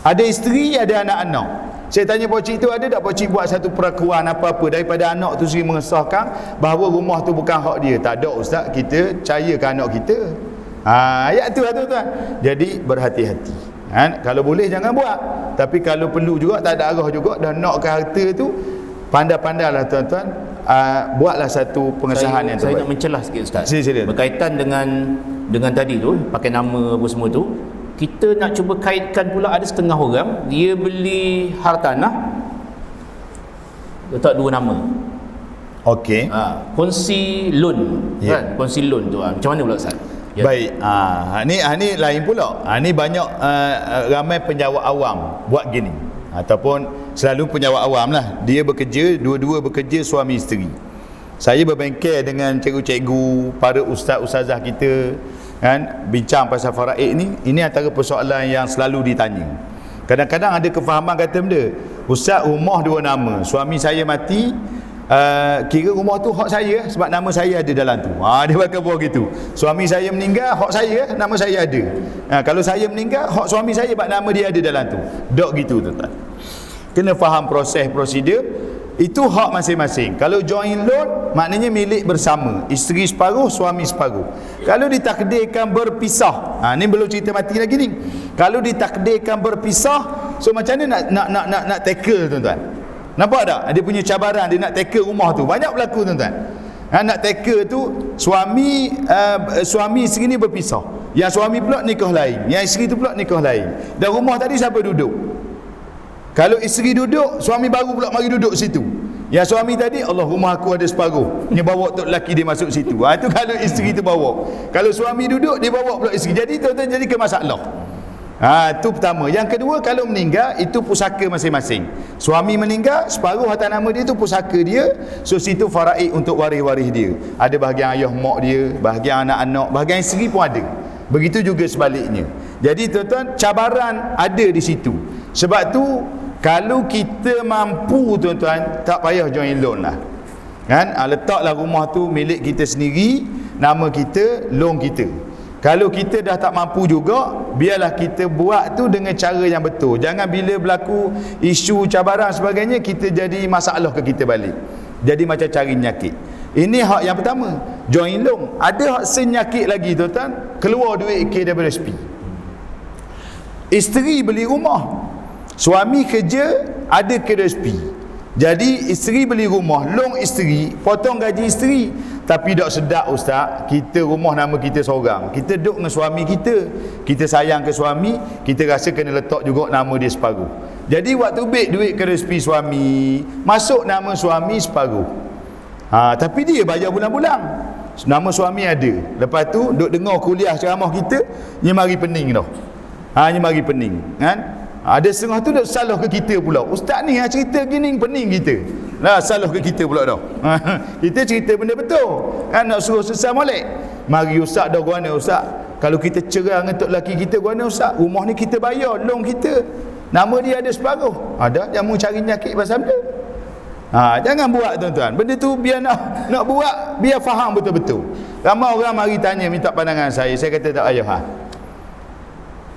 Ada isteri, ada anak-anak. Saya tanya Pocik tu, ada tak Pocik buat satu perakuan apa-apa daripada anak tu sendiri mengesahkan bahawa rumah tu bukan hak dia? Tak ada ustaz, kita percayakan anak kita. Ayat tu lah tuan-tuan. Jadi berhati-hati. Kalau boleh jangan buat. Tapi kalau perlu juga, tak ada arah juga, dah nakkan harta tu, pandai-pandailah tuan-tuan, buatlah satu pengesahan yang terbaik. Saya nak mencelah sikit ustaz. Sila. Berkaitan dengan tadi tu, pakai nama apa semua tu, kita nak cuba kaitkan pula, ada setengah orang dia beli hartanah letak dua nama. Okey. Kongsi loan, kan? Kongsi loan tu macam mana pula Ustaz? Ya. Baik. Ni lain pula. Ni banyak ramai penjawat awam buat gini. Ataupun selalu penjawat awam lah. Dia bekerja, dua-dua bekerja suami isteri. Saya berbengkel dengan cikgu-cikgu, para ustaz-ustazah kita, kan, bincang pasal faraid ni. Ini antara persoalan yang selalu ditanya. Kadang-kadang ada kefahaman kata benda, ustaz, rumah dua nama, suami saya mati, kira rumah tu hak saya sebab nama saya ada dalam tu. Dia bakal buat gitu. Suami saya meninggal, hak saya, nama saya ada. Kalau saya meninggal, hak suami saya sebab nama dia ada dalam tu. Dok gitu tuan-tuan. Kena faham proses prosedur. Itu hak masing-masing. Kalau joint loan, maknanya milik bersama, isteri separuh, suami separuh. Kalau ditakdirkan berpisah, ni belum cerita mati lagi ni. Kalau ditakdirkan berpisah, so macam mana nak tackle tuan-tuan? Nampak tak? Dia punya cabaran, dia nak tackle rumah tu. Banyak berlaku tuan-tuan. Nak tackle tu, suami isteri ni berpisah. Yang suami pula nikah lain, yang isteri tu pula nikah lain. Dan rumah tadi siapa duduk? Kalau isteri duduk, suami baru pula mari duduk situ. Yang suami tadi, Allah, rumah aku ada separuh, dia bawa tok lelaki dia masuk situ. Itu kalau isteri tu bawa. Kalau suami duduk, dia bawa pula isteri. Jadi tuan-tuan, jadi ke masalah. Itu pertama. Yang kedua, kalau meninggal, itu pusaka masing-masing. Suami meninggal, separuh atas nama dia tu pusaka dia. So situ faraid untuk waris-waris dia. Ada bahagian ayah mak dia, bahagian anak-anak, bahagian isteri pun ada. Begitu juga sebaliknya. Jadi tuan-tuan, cabaran ada di situ. Sebab tu kalau kita mampu tuan-tuan, tak payah join loan lah, kan? Letaklah rumah tu milik kita sendiri, nama kita, loan kita. Kalau kita dah tak mampu juga, biarlah kita buat tu dengan cara yang betul. Jangan bila berlaku isu cabaran sebagainya, kita jadi masalah ke kita balik, jadi macam cari nyakit. Ini hak yang pertama, join loan. Ada hak senyakit lagi tuan-tuan, keluar duit K daripada SP. Isteri beli rumah, suami kerja, ada KSP. Jadi isteri beli rumah, loan isteri, potong gaji isteri. Tapi tak sedap ustaz, kita rumah nama kita seorang, kita duduk dengan suami kita, kita sayang ke suami, kita rasa kena letak juga nama dia separuh. Jadi waktu beg duit KSP suami, masuk nama suami separuh. Tapi dia bayar bulan-bulan, nama suami ada. Lepas tu duk dengar kuliah ceramah kita, dia mari pening dah. Dia mari pening, kan? Ada setengah tu dah salah ke kita pula. Ustaz ni cerita gini pening kita. Salah ke kita pula dah. Kita cerita benda betul. Kan nak suruh sesat molek. Mari ustaz dah guana ustaz. Kalau kita cerai dengan tok lelaki kita guana ustaz. Rumah ni kita bayar, loan kita. Nama dia ada separuh. Ada jangan cari nyakit pasal benda. Jangan buat tuan-tuan. Benda tu biar nak buat, biar faham betul-betul. Ramai orang mari tanya minta pandangan saya. Saya kata tak payah.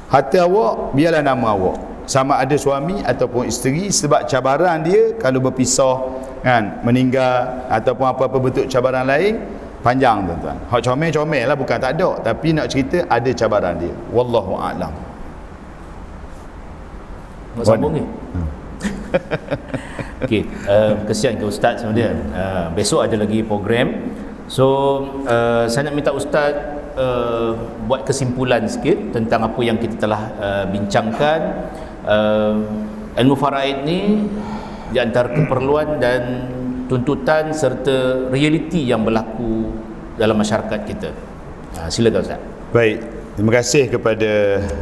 Harta awak biarlah nama awak, sama ada suami ataupun isteri. Sebab cabaran dia kalau berpisah, kan, meninggal ataupun apa-apa bentuk cabaran lain, panjang tuan-tuan. Hak comel-comel lah, bukan tak ada, tapi nak cerita ada cabaran dia. Wallahu a'lam. Nak sambung ni? Okey, kesian ke ustaz sebenarnya. Besok ada lagi program. So saya nak minta ustaz buat kesimpulan sikit tentang apa yang kita telah bincangkan. Ilmu faraid ni di antara keperluan dan tuntutan serta realiti yang berlaku dalam masyarakat kita. Silakan ustaz. Baik, terima kasih kepada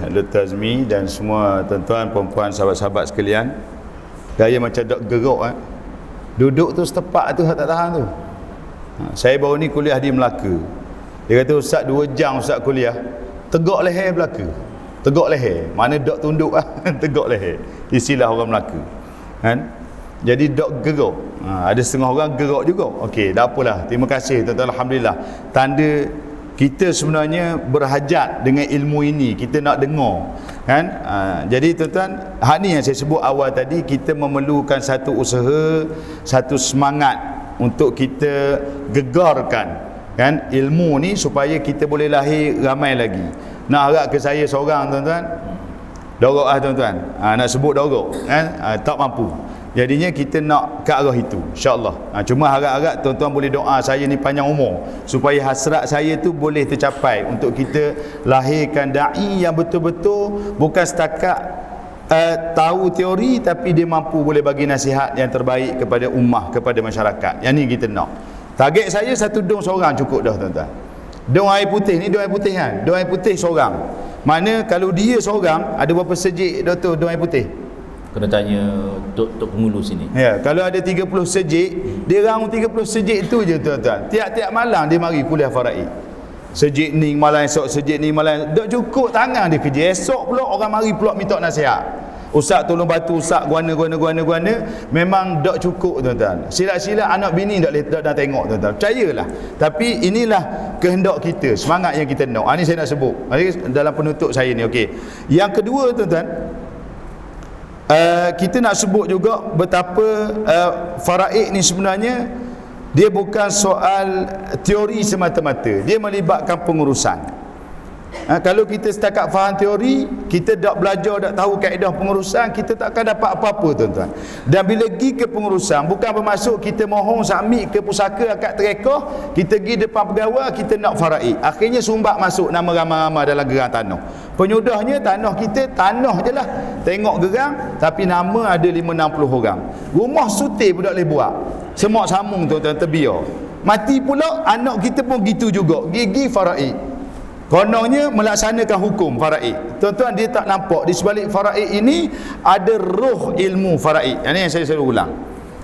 Dr. Azmi dan semua tuan-tuan, perempuan, sahabat-sahabat sekalian. Gaya macam dok gerok, duduk tu setepak tu tak tahan tu. Saya baru ni kuliah di Melaka. Dia kata ustaz 2 jam ustaz kuliah, tegak leher belaka. Tegak leher, mana dok tunduk tegak leher. Istilah orang Melaka, kan? Jadi dok gerak. Ada setengah orang gerak juga. Okey, tak apalah. Terima kasih tuan-tuan, alhamdulillah. Tanda kita sebenarnya berhajat dengan ilmu ini, kita nak dengar, kan? Jadi tuan-tuan, hak ni yang saya sebut awal tadi, kita memerlukan satu usaha, satu semangat untuk kita gegarkan, kan, ilmu ni supaya kita boleh lahir ramai lagi. Nak harap ke saya seorang tuan-tuan, dorok tuan-tuan, nak sebut dorok, kan, tak mampu. Jadinya kita nak ke arah itu, insya-Allah. Cuma harap-harap tuan-tuan boleh doa saya ni panjang umur supaya hasrat saya tu boleh tercapai untuk kita lahirkan dai yang betul-betul bukan setakat tahu teori, tapi dia mampu boleh bagi nasihat yang terbaik kepada ummah, kepada masyarakat. Yang ni kita nak. Target saya satu dong seorang cukup dah tuan-tuan. Dong air putih ni, dong air putih kan. Dong air putih seorang. Mana kalau dia seorang ada berapa sejik doktor dong air putih? Kena tanya Tok Pengulu sini. Ya, kalau ada 30 sejik, dia raung 30 sejik tu je tuan-tuan. Tiap-tiap malam dia mari kuliah faraid. Sejik ni malam esok, sejik ni malam. Dak cukup tangan dia kerja. Esok pula orang mari pula minta nasihat. Ustaz tolong bantu ustaz guana. Memang dak cukup tuan-tuan. Silat-silat anak bini dak dah tengok tuan-tuan. Percayalah. Tapi inilah kehendak kita, semangat yang kita nak. Ini saya nak sebut. Dalam penutup saya ni, okey. Yang kedua tuan-tuan, kita nak sebut juga betapa faraid ni sebenarnya dia bukan soal teori semata-mata, dia melibatkan pengurusan. Kalau kita setakat faham teori, kita tak belajar, tak tahu kaedah pengurusan, kita tak akan dapat apa-apa tuan-tuan. Dan bila pergi ke pengurusan, bukan bermaksud kita mohon submit ke pusaka akad terekah, kita pergi depan pegawai, kita nak faraid. Akhirnya sumbat masuk nama ramai-ramai dalam gerang tanah. Penyudahnya tanah kita, tanah je lah. Tengok gerang, tapi nama ada 5-60 orang. Rumah sutir pun tak boleh buat. Semak sambung tuan-tuan, terbiar. Mati pula, anak kita pun gitu juga. Gigi faraid. Kononnya melaksanakan hukum faraid. Tuan-tuan, dia tak nampak di sebalik faraid ini ada roh ilmu faraid. Ini yang saya selalu ulang.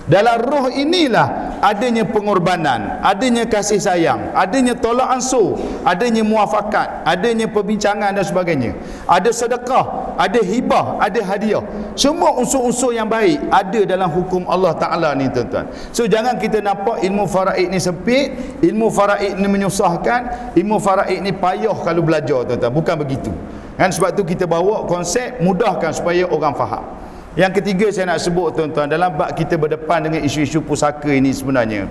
Dalam roh inilah adanya pengorbanan, adanya kasih sayang, adanya tolak ansur, adanya muafakat, adanya perbincangan dan sebagainya. Ada sedekah, ada hibah, ada hadiah. Semua unsur-unsur yang baik ada dalam hukum Allah Ta'ala ni tuan-tuan. So jangan kita nampak ilmu faraid ni sempit, ilmu faraid ni menyusahkan, ilmu faraid ni payah kalau belajar tuan-tuan. Bukan begitu kan. Sebab tu kita bawa konsep mudahkan supaya orang faham. Yang ketiga saya nak sebut tuan-tuan, dalam bab kita berdepan dengan isu-isu pusaka ini, sebenarnya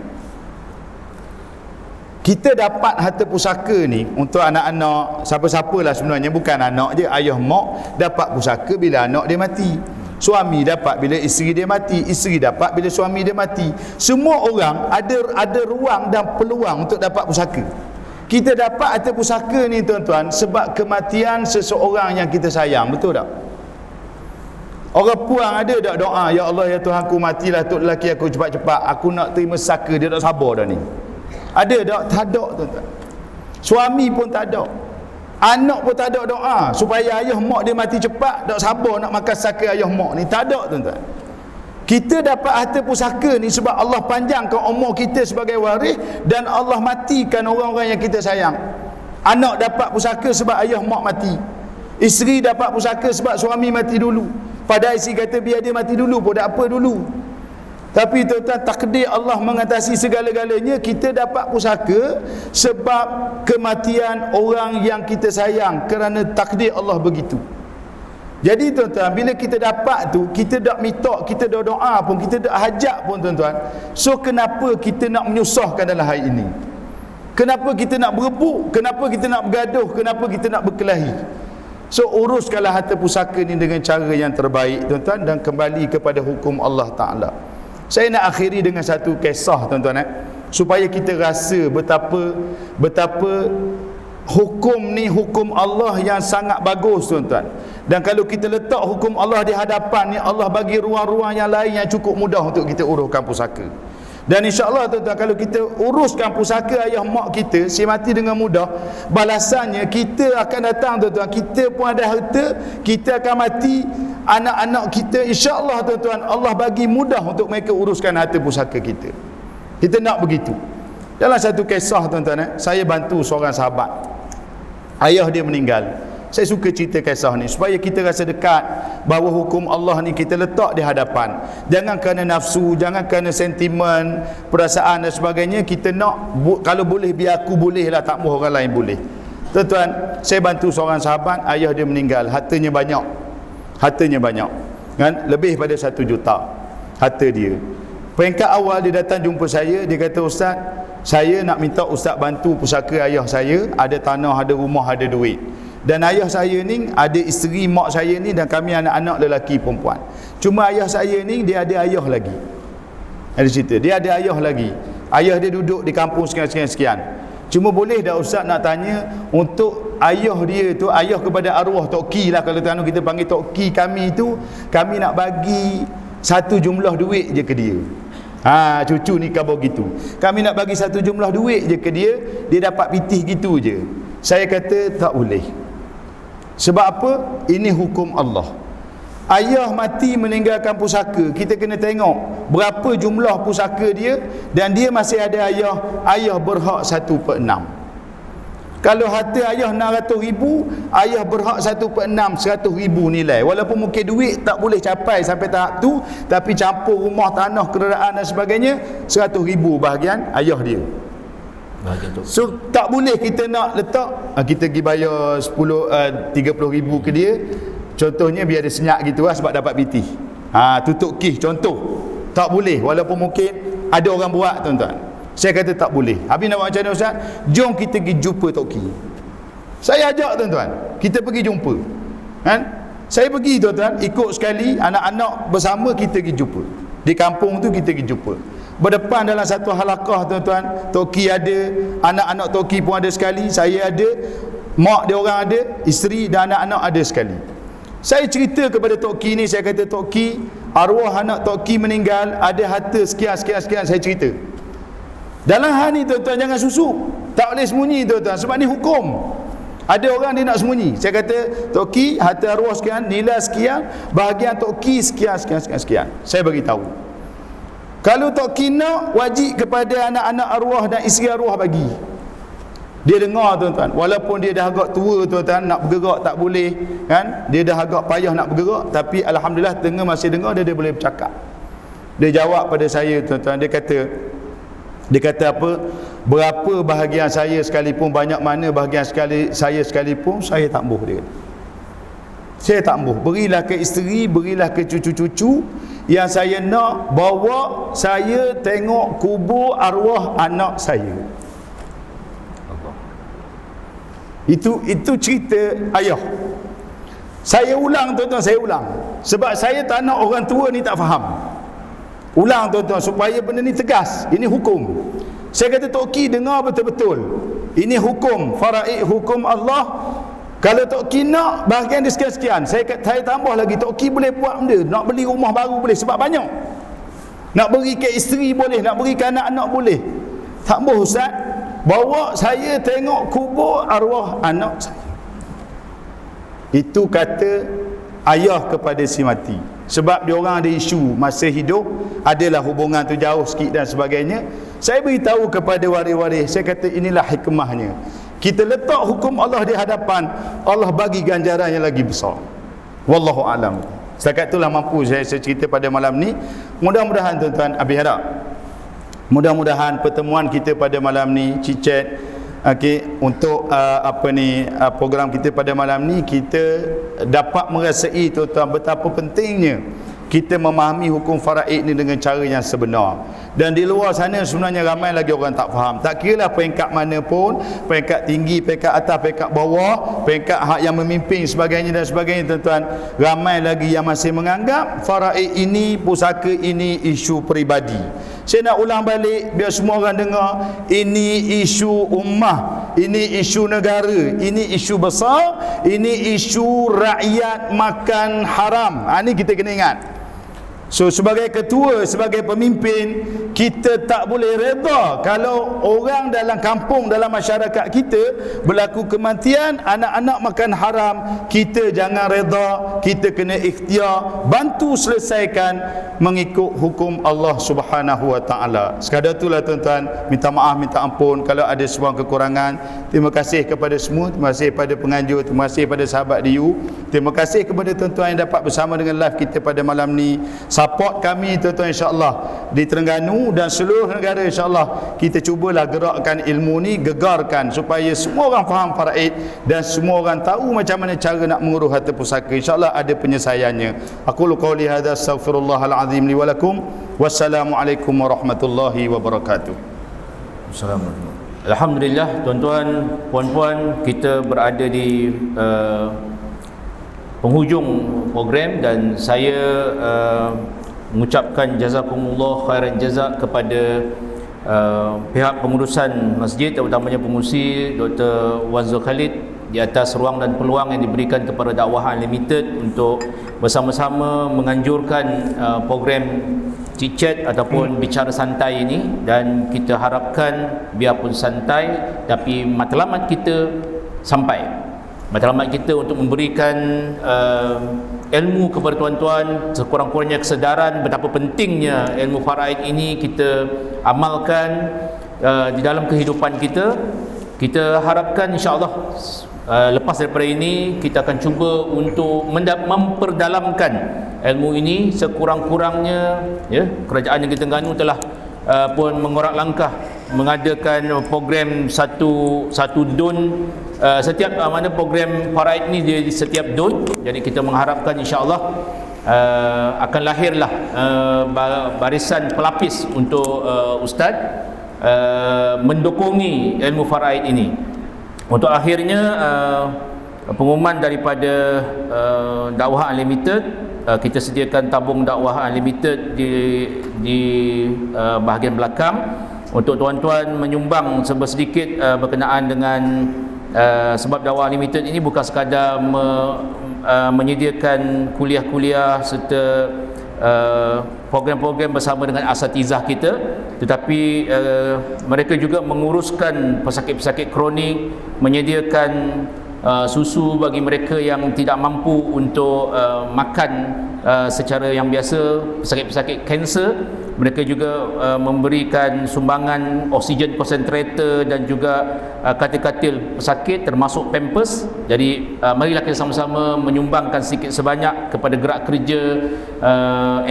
kita dapat harta pusaka ni untuk anak-anak, siapa-siapalah sebenarnya, bukan anak je, ayah mak dapat pusaka bila anak dia mati, suami dapat bila isteri dia mati, isteri dapat bila suami dia mati. Semua orang ada ruang dan peluang untuk dapat pusaka. Kita dapat harta pusaka ni tuan-tuan sebab kematian seseorang yang kita sayang, betul tak? Orang puang ada tak doa, ya Allah ya Tuhan aku matilah tok lelaki aku cepat-cepat, aku nak terima saka, dia tak sabar dah ni. Ada tak? Tak ada tuan-tuan. Suami pun tak ada, anak pun tak ada doa supaya ayah mak dia mati cepat, tak sabar nak makan saka ayah mak ni. Tak ada tuan-tuan. Kita dapat harta pusaka ni sebab Allah panjangkan umur kita sebagai waris, dan Allah matikan orang-orang yang kita sayang. Anak dapat pusaka sebab ayah mak mati, isteri dapat pusaka sebab suami mati dulu. Padahal isteri kata biar dia mati dulu pun tak apa dulu. Tapi tuan-tuan, takdir Allah mengatasi segala-galanya. Kita dapat pusaka sebab kematian orang yang kita sayang, kerana takdir Allah begitu. Jadi tuan-tuan, bila kita dapat tu, kita tak minta, kita tak doa pun, kita tak hajat pun tuan-tuan. So kenapa kita nak menyusahkan dalam hal ini? Kenapa kita nak berebut? Kenapa kita nak bergaduh? Kenapa kita nak berkelahi? So uruskanlah harta pusaka ni dengan cara yang terbaik tuan-tuan, dan kembali kepada hukum Allah Ta'ala. Saya nak akhiri dengan satu kisah tuan-tuan, supaya kita rasa betapa hukum ni hukum Allah yang sangat bagus tuan-tuan. Dan kalau kita letak hukum Allah di hadapan ni, Allah bagi ruang-ruang yang lain yang cukup mudah untuk kita uruskan pusaka. Dan insya-Allah tuan-tuan, kalau kita uruskan pusaka ayah mak kita, si mati dengan mudah, balasannya kita akan datang tuan-tuan, kita pun ada harta, kita akan mati, anak-anak kita insya-Allah tuan-tuan, Allah bagi mudah untuk mereka uruskan harta pusaka kita. Kita nak begitu. Dalam satu kisah tuan-tuan, saya bantu seorang sahabat, ayah dia meninggal. Saya suka cerita kisah ni supaya kita rasa dekat bahawa hukum Allah ni kita letak di hadapan. Jangan kerana nafsu, jangan kerana sentimen, perasaan dan sebagainya. Kita nak, kalau boleh biar aku boleh lah, tak mahu orang lain boleh. Tuan-tuan, saya bantu seorang sahabat, ayah dia meninggal, hartanya banyak kan, lebih pada 1 juta harta dia. Peringkat awal dia datang jumpa saya, dia kata, Ustaz, saya nak minta Ustaz bantu pusaka ayah saya, ada tanah, ada rumah, ada duit. Dan ayah saya ni ada isteri mak saya ni dan kami anak-anak lelaki perempuan. Cuma ayah saya ni dia ada ayah lagi. Ada cerita, dia ada ayah lagi. Ayah dia duduk di kampung sekian. Cuma boleh dah Ustaz nak tanya, untuk ayah dia tu, ayah kepada arwah Tok Ki lah, kalau tuan kita panggil Tok Ki kami tu, kami nak bagi satu jumlah duit je ke dia. Cucu ni khabar gitu. Kami nak bagi satu jumlah duit je ke dia, dia dapat pitih gitu je. Saya kata tak boleh. Sebab apa? Ini hukum Allah. Ayah mati meninggalkan pusaka, kita kena tengok berapa jumlah pusaka dia, dan dia masih ada ayah. Ayah berhak 1/6. Kalau harta ayah 600,000, ayah berhak 1/6, 100,000 nilai. Walaupun mungkin duit tak boleh capai sampai tahap tu, tapi campur rumah, tanah, kenderaan dan sebagainya, 100,000 bahagian ayah dia. So tak boleh kita nak letak kita pergi bayar 30,000 ke dia. Contohnya biar dia senyap gitu lah, sebab dapat pitih. Tutup kih contoh. Tak boleh, walaupun mungkin ada orang buat tuan-tuan. Saya kata tak boleh. Habis nak buat macam mana Ustaz? Jom kita pergi jumpa Tok Ki. Saya ajak tuan-tuan, kita pergi jumpa. Kan? Saya pergi tuan-tuan, ikut sekali anak-anak bersama kita pergi jumpa. Di kampung tu kita pergi jumpa. Berdepan dalam satu halakah tuan-tuan, Tok Ki ada, anak-anak Tok Ki pun ada sekali, saya ada, mak dia orang ada, isteri dan anak-anak ada sekali. Saya cerita kepada Tok Ki ni, saya kata Tok Ki, arwah anak Tok Ki meninggal, ada harta sekian, saya cerita. Dalam hal ni tuan-tuan jangan susuk. Tak boleh sembunyi tuan-tuan, sebab ni hukum. Ada orang dia nak sembunyi. Saya kata, Tok Ki, harta arwah sekian, nilai sekian, bahagian Tok Ki sekian. Saya bagi tahu. Kalau Tok Ki nak, wajib kepada anak-anak arwah dan isteri arwah bagi. Dia dengar tuan-tuan, walaupun dia dah agak tua tuan-tuan, nak bergerak tak boleh kan, dia dah agak payah nak bergerak, tapi alhamdulillah tengah masih dengar, dia boleh bercakap. Dia jawab pada saya tuan-tuan, dia kata apa, berapa bahagian saya sekalipun, banyak mana bahagian saya sekalipun, saya tak ambuh. Dia kata, saya tak ambuh, berilah ke isteri, berilah ke cucu-cucu. Yang saya nak, bawa saya tengok kubur arwah anak saya. Itu cerita ayah. Saya ulang tuan-tuan, saya ulang. Sebab saya tak nak orang tua ni tak faham. Ulang tuan-tuan, supaya benda ni tegas. Ini hukum. Saya kata Tok Ki dengar betul-betul. Ini hukum, faraid hukum Allah. Kalau Tok Ki nak bahagian dia sekian-sekian, saya tambah lagi, Tok Ki boleh buat benda, nak beli rumah baru boleh, sebab banyak. Nak beri ke isteri boleh, nak beri ke anak-anak boleh. Tak boleh Ustaz, bawa saya tengok kubur arwah anak saya. Itu kata ayah kepada si mati. Sebab dia orang ada isu masa hidup, adalah hubungan tu jauh sikit dan sebagainya. Saya beritahu kepada waris-waris, saya kata inilah hikmahnya. Kita letak hukum Allah di hadapan, Allah bagi ganjaran yang lagi besar. Wallahu alam. Setakat itulah mampu saya cerita pada malam ni. Mudah-mudahan tuan-tuan, habis harap, mudah-mudahan pertemuan kita pada malam ni, cicet, untuk program kita pada malam ni, kita dapat merasai tuan-tuan betapa pentingnya kita memahami hukum faraid ni dengan cara yang sebenar. Dan di luar sana sebenarnya ramai lagi orang tak faham. Tak kira lah peringkat mana pun, peringkat tinggi, peringkat atas, peringkat bawah, peringkat hak yang memimpin sebagainya dan sebagainya tuan-tuan, ramai lagi yang masih menganggap faraid ini, pusaka ini isu peribadi. Saya nak ulang balik biar semua orang dengar, ini isu ummah, ini isu negara, ini isu besar, ini isu rakyat makan haram. Ini kita kena ingat. So sebagai ketua, sebagai pemimpin, kita tak boleh reda kalau orang dalam kampung, dalam masyarakat kita berlaku kematian, anak-anak makan haram. Kita jangan reda, kita kena ikhtiar, bantu selesaikan mengikut hukum Allah Subhanahu wa taala. Sekadar itulah tuan-tuan, minta maaf, minta ampun kalau ada sebuah kekurangan. Terima kasih kepada semua, terima kasih kepada penganjur, terima kasih kepada sahabat DIU, terima kasih kepada tuan-tuan yang dapat bersama dengan live kita pada malam ni. Support kami tuan-tuan, insya-Allah di Terengganu dan seluruh negara, insya-Allah kita cubalah gerakkan ilmu ni, gegarkan supaya semua orang faham faraid dan semua orang tahu macam mana cara nak mengurus harta pusaka. Insya-Allah ada penyelesaiannya. Aqulu qouli hadza, astaghfirullahal azim li wa lakum. Wassalamualaikum warahmatullahi wabarakatuh. Assalamualaikum. Alhamdulillah, tuan-tuan, puan-puan, kita berada di penghujung program dan saya mengucapkan jazakumullah khairan jazak kepada pihak pengurusan masjid, terutamanya pengurusi Dr. Wan Zul Khalid, di atas ruang dan peluang yang diberikan kepada Dakwah Unlimited untuk bersama-sama menganjurkan program Cik-Chat ataupun bicara santai ini. Dan kita harapkan biarpun santai tapi matlamat kita sampai, matlamat kita untuk memberikan ilmu kepada tuan-tuan, sekurang-kurangnya kesedaran betapa pentingnya ilmu faraid ini kita amalkan di dalam kehidupan kita. Kita harapkan insya-Allah lepas daripada ini kita akan cuba untuk memperdalamkan ilmu ini sekurang-kurangnya, ya. Kerajaan Negeri Terengganu telah pun mengorak langkah mengadakan program satu DUN setiap mana program faraid ni di setiap DUN. Jadi kita mengharapkan insya-Allah akan lahirlah barisan pelapis untuk ustaz mendokongi ilmu faraid ini. Untuk akhirnya pengumuman daripada Dakwah Unlimited, kita sediakan tabung Dakwah Unlimited di bahagian belakang untuk tuan-tuan menyumbang sedikit berkenaan dengan sebab Dakwah Unlimited ini bukan sekadar menyediakan kuliah-kuliah serta program-program bersama dengan asatizah kita, tetapi mereka juga menguruskan pesakit-pesakit kronik, menyediakan susu bagi mereka yang tidak mampu untuk makan secara yang biasa, pesakit-pesakit kanser. Mereka juga memberikan sumbangan oksigen konsentrator dan juga katil-katil pesakit termasuk pampers. Jadi marilah kita sama-sama menyumbangkan sedikit sebanyak kepada gerak kerja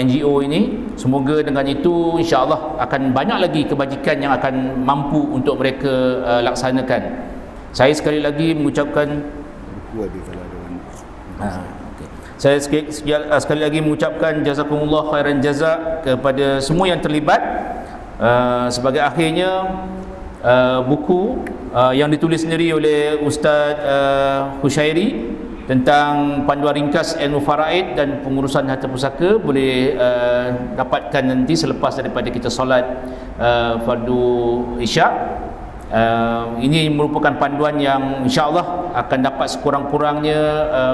NGO ini. Semoga dengan itu insya-Allah akan banyak lagi kebajikan yang akan mampu untuk mereka laksanakan. Saya sekali lagi mengucapkan saya sekali lagi mengucapkan jazakumullah khairan jazak kepada semua yang terlibat. Sebagai akhirnya, buku yang ditulis sendiri oleh Ustaz Hushairi tentang panduan ringkas ilmu faraid dan pengurusan harta pusaka boleh dapatkan nanti selepas daripada kita solat fardu isyak. Ini merupakan panduan yang insya-Allah akan dapat sekurang-kurangnya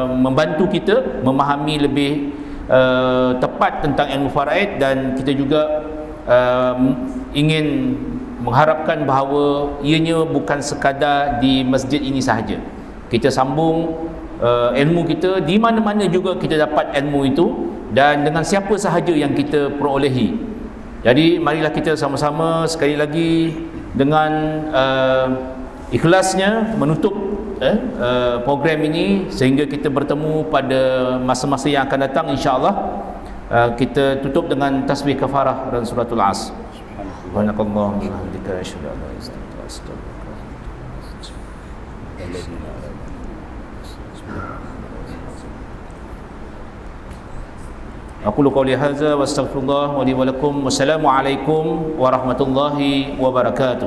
membantu kita memahami lebih tepat tentang ilmu faraid. Dan kita juga ingin mengharapkan bahawa ianya bukan sekadar di masjid ini sahaja. Kita sambung ilmu kita di mana-mana juga kita dapat ilmu itu, dan dengan siapa sahaja yang kita perolehi. Jadi marilah kita sama-sama sekali lagi dengan ikhlasnya menutup program ini sehingga kita bertemu pada masa-masa yang akan datang insya-Allah. Kita tutup dengan tasbih kafarah dan suratul Asr. Subhanakallahumma wa bihamdika asyhadu an la ilaha illa anta astaghfiruka wa atubu ilaik. Aqulu qawli hadza wa astaghfirullah wa li wa lakum. Wassalamu alaikum warahmatullahi wabarakatuh.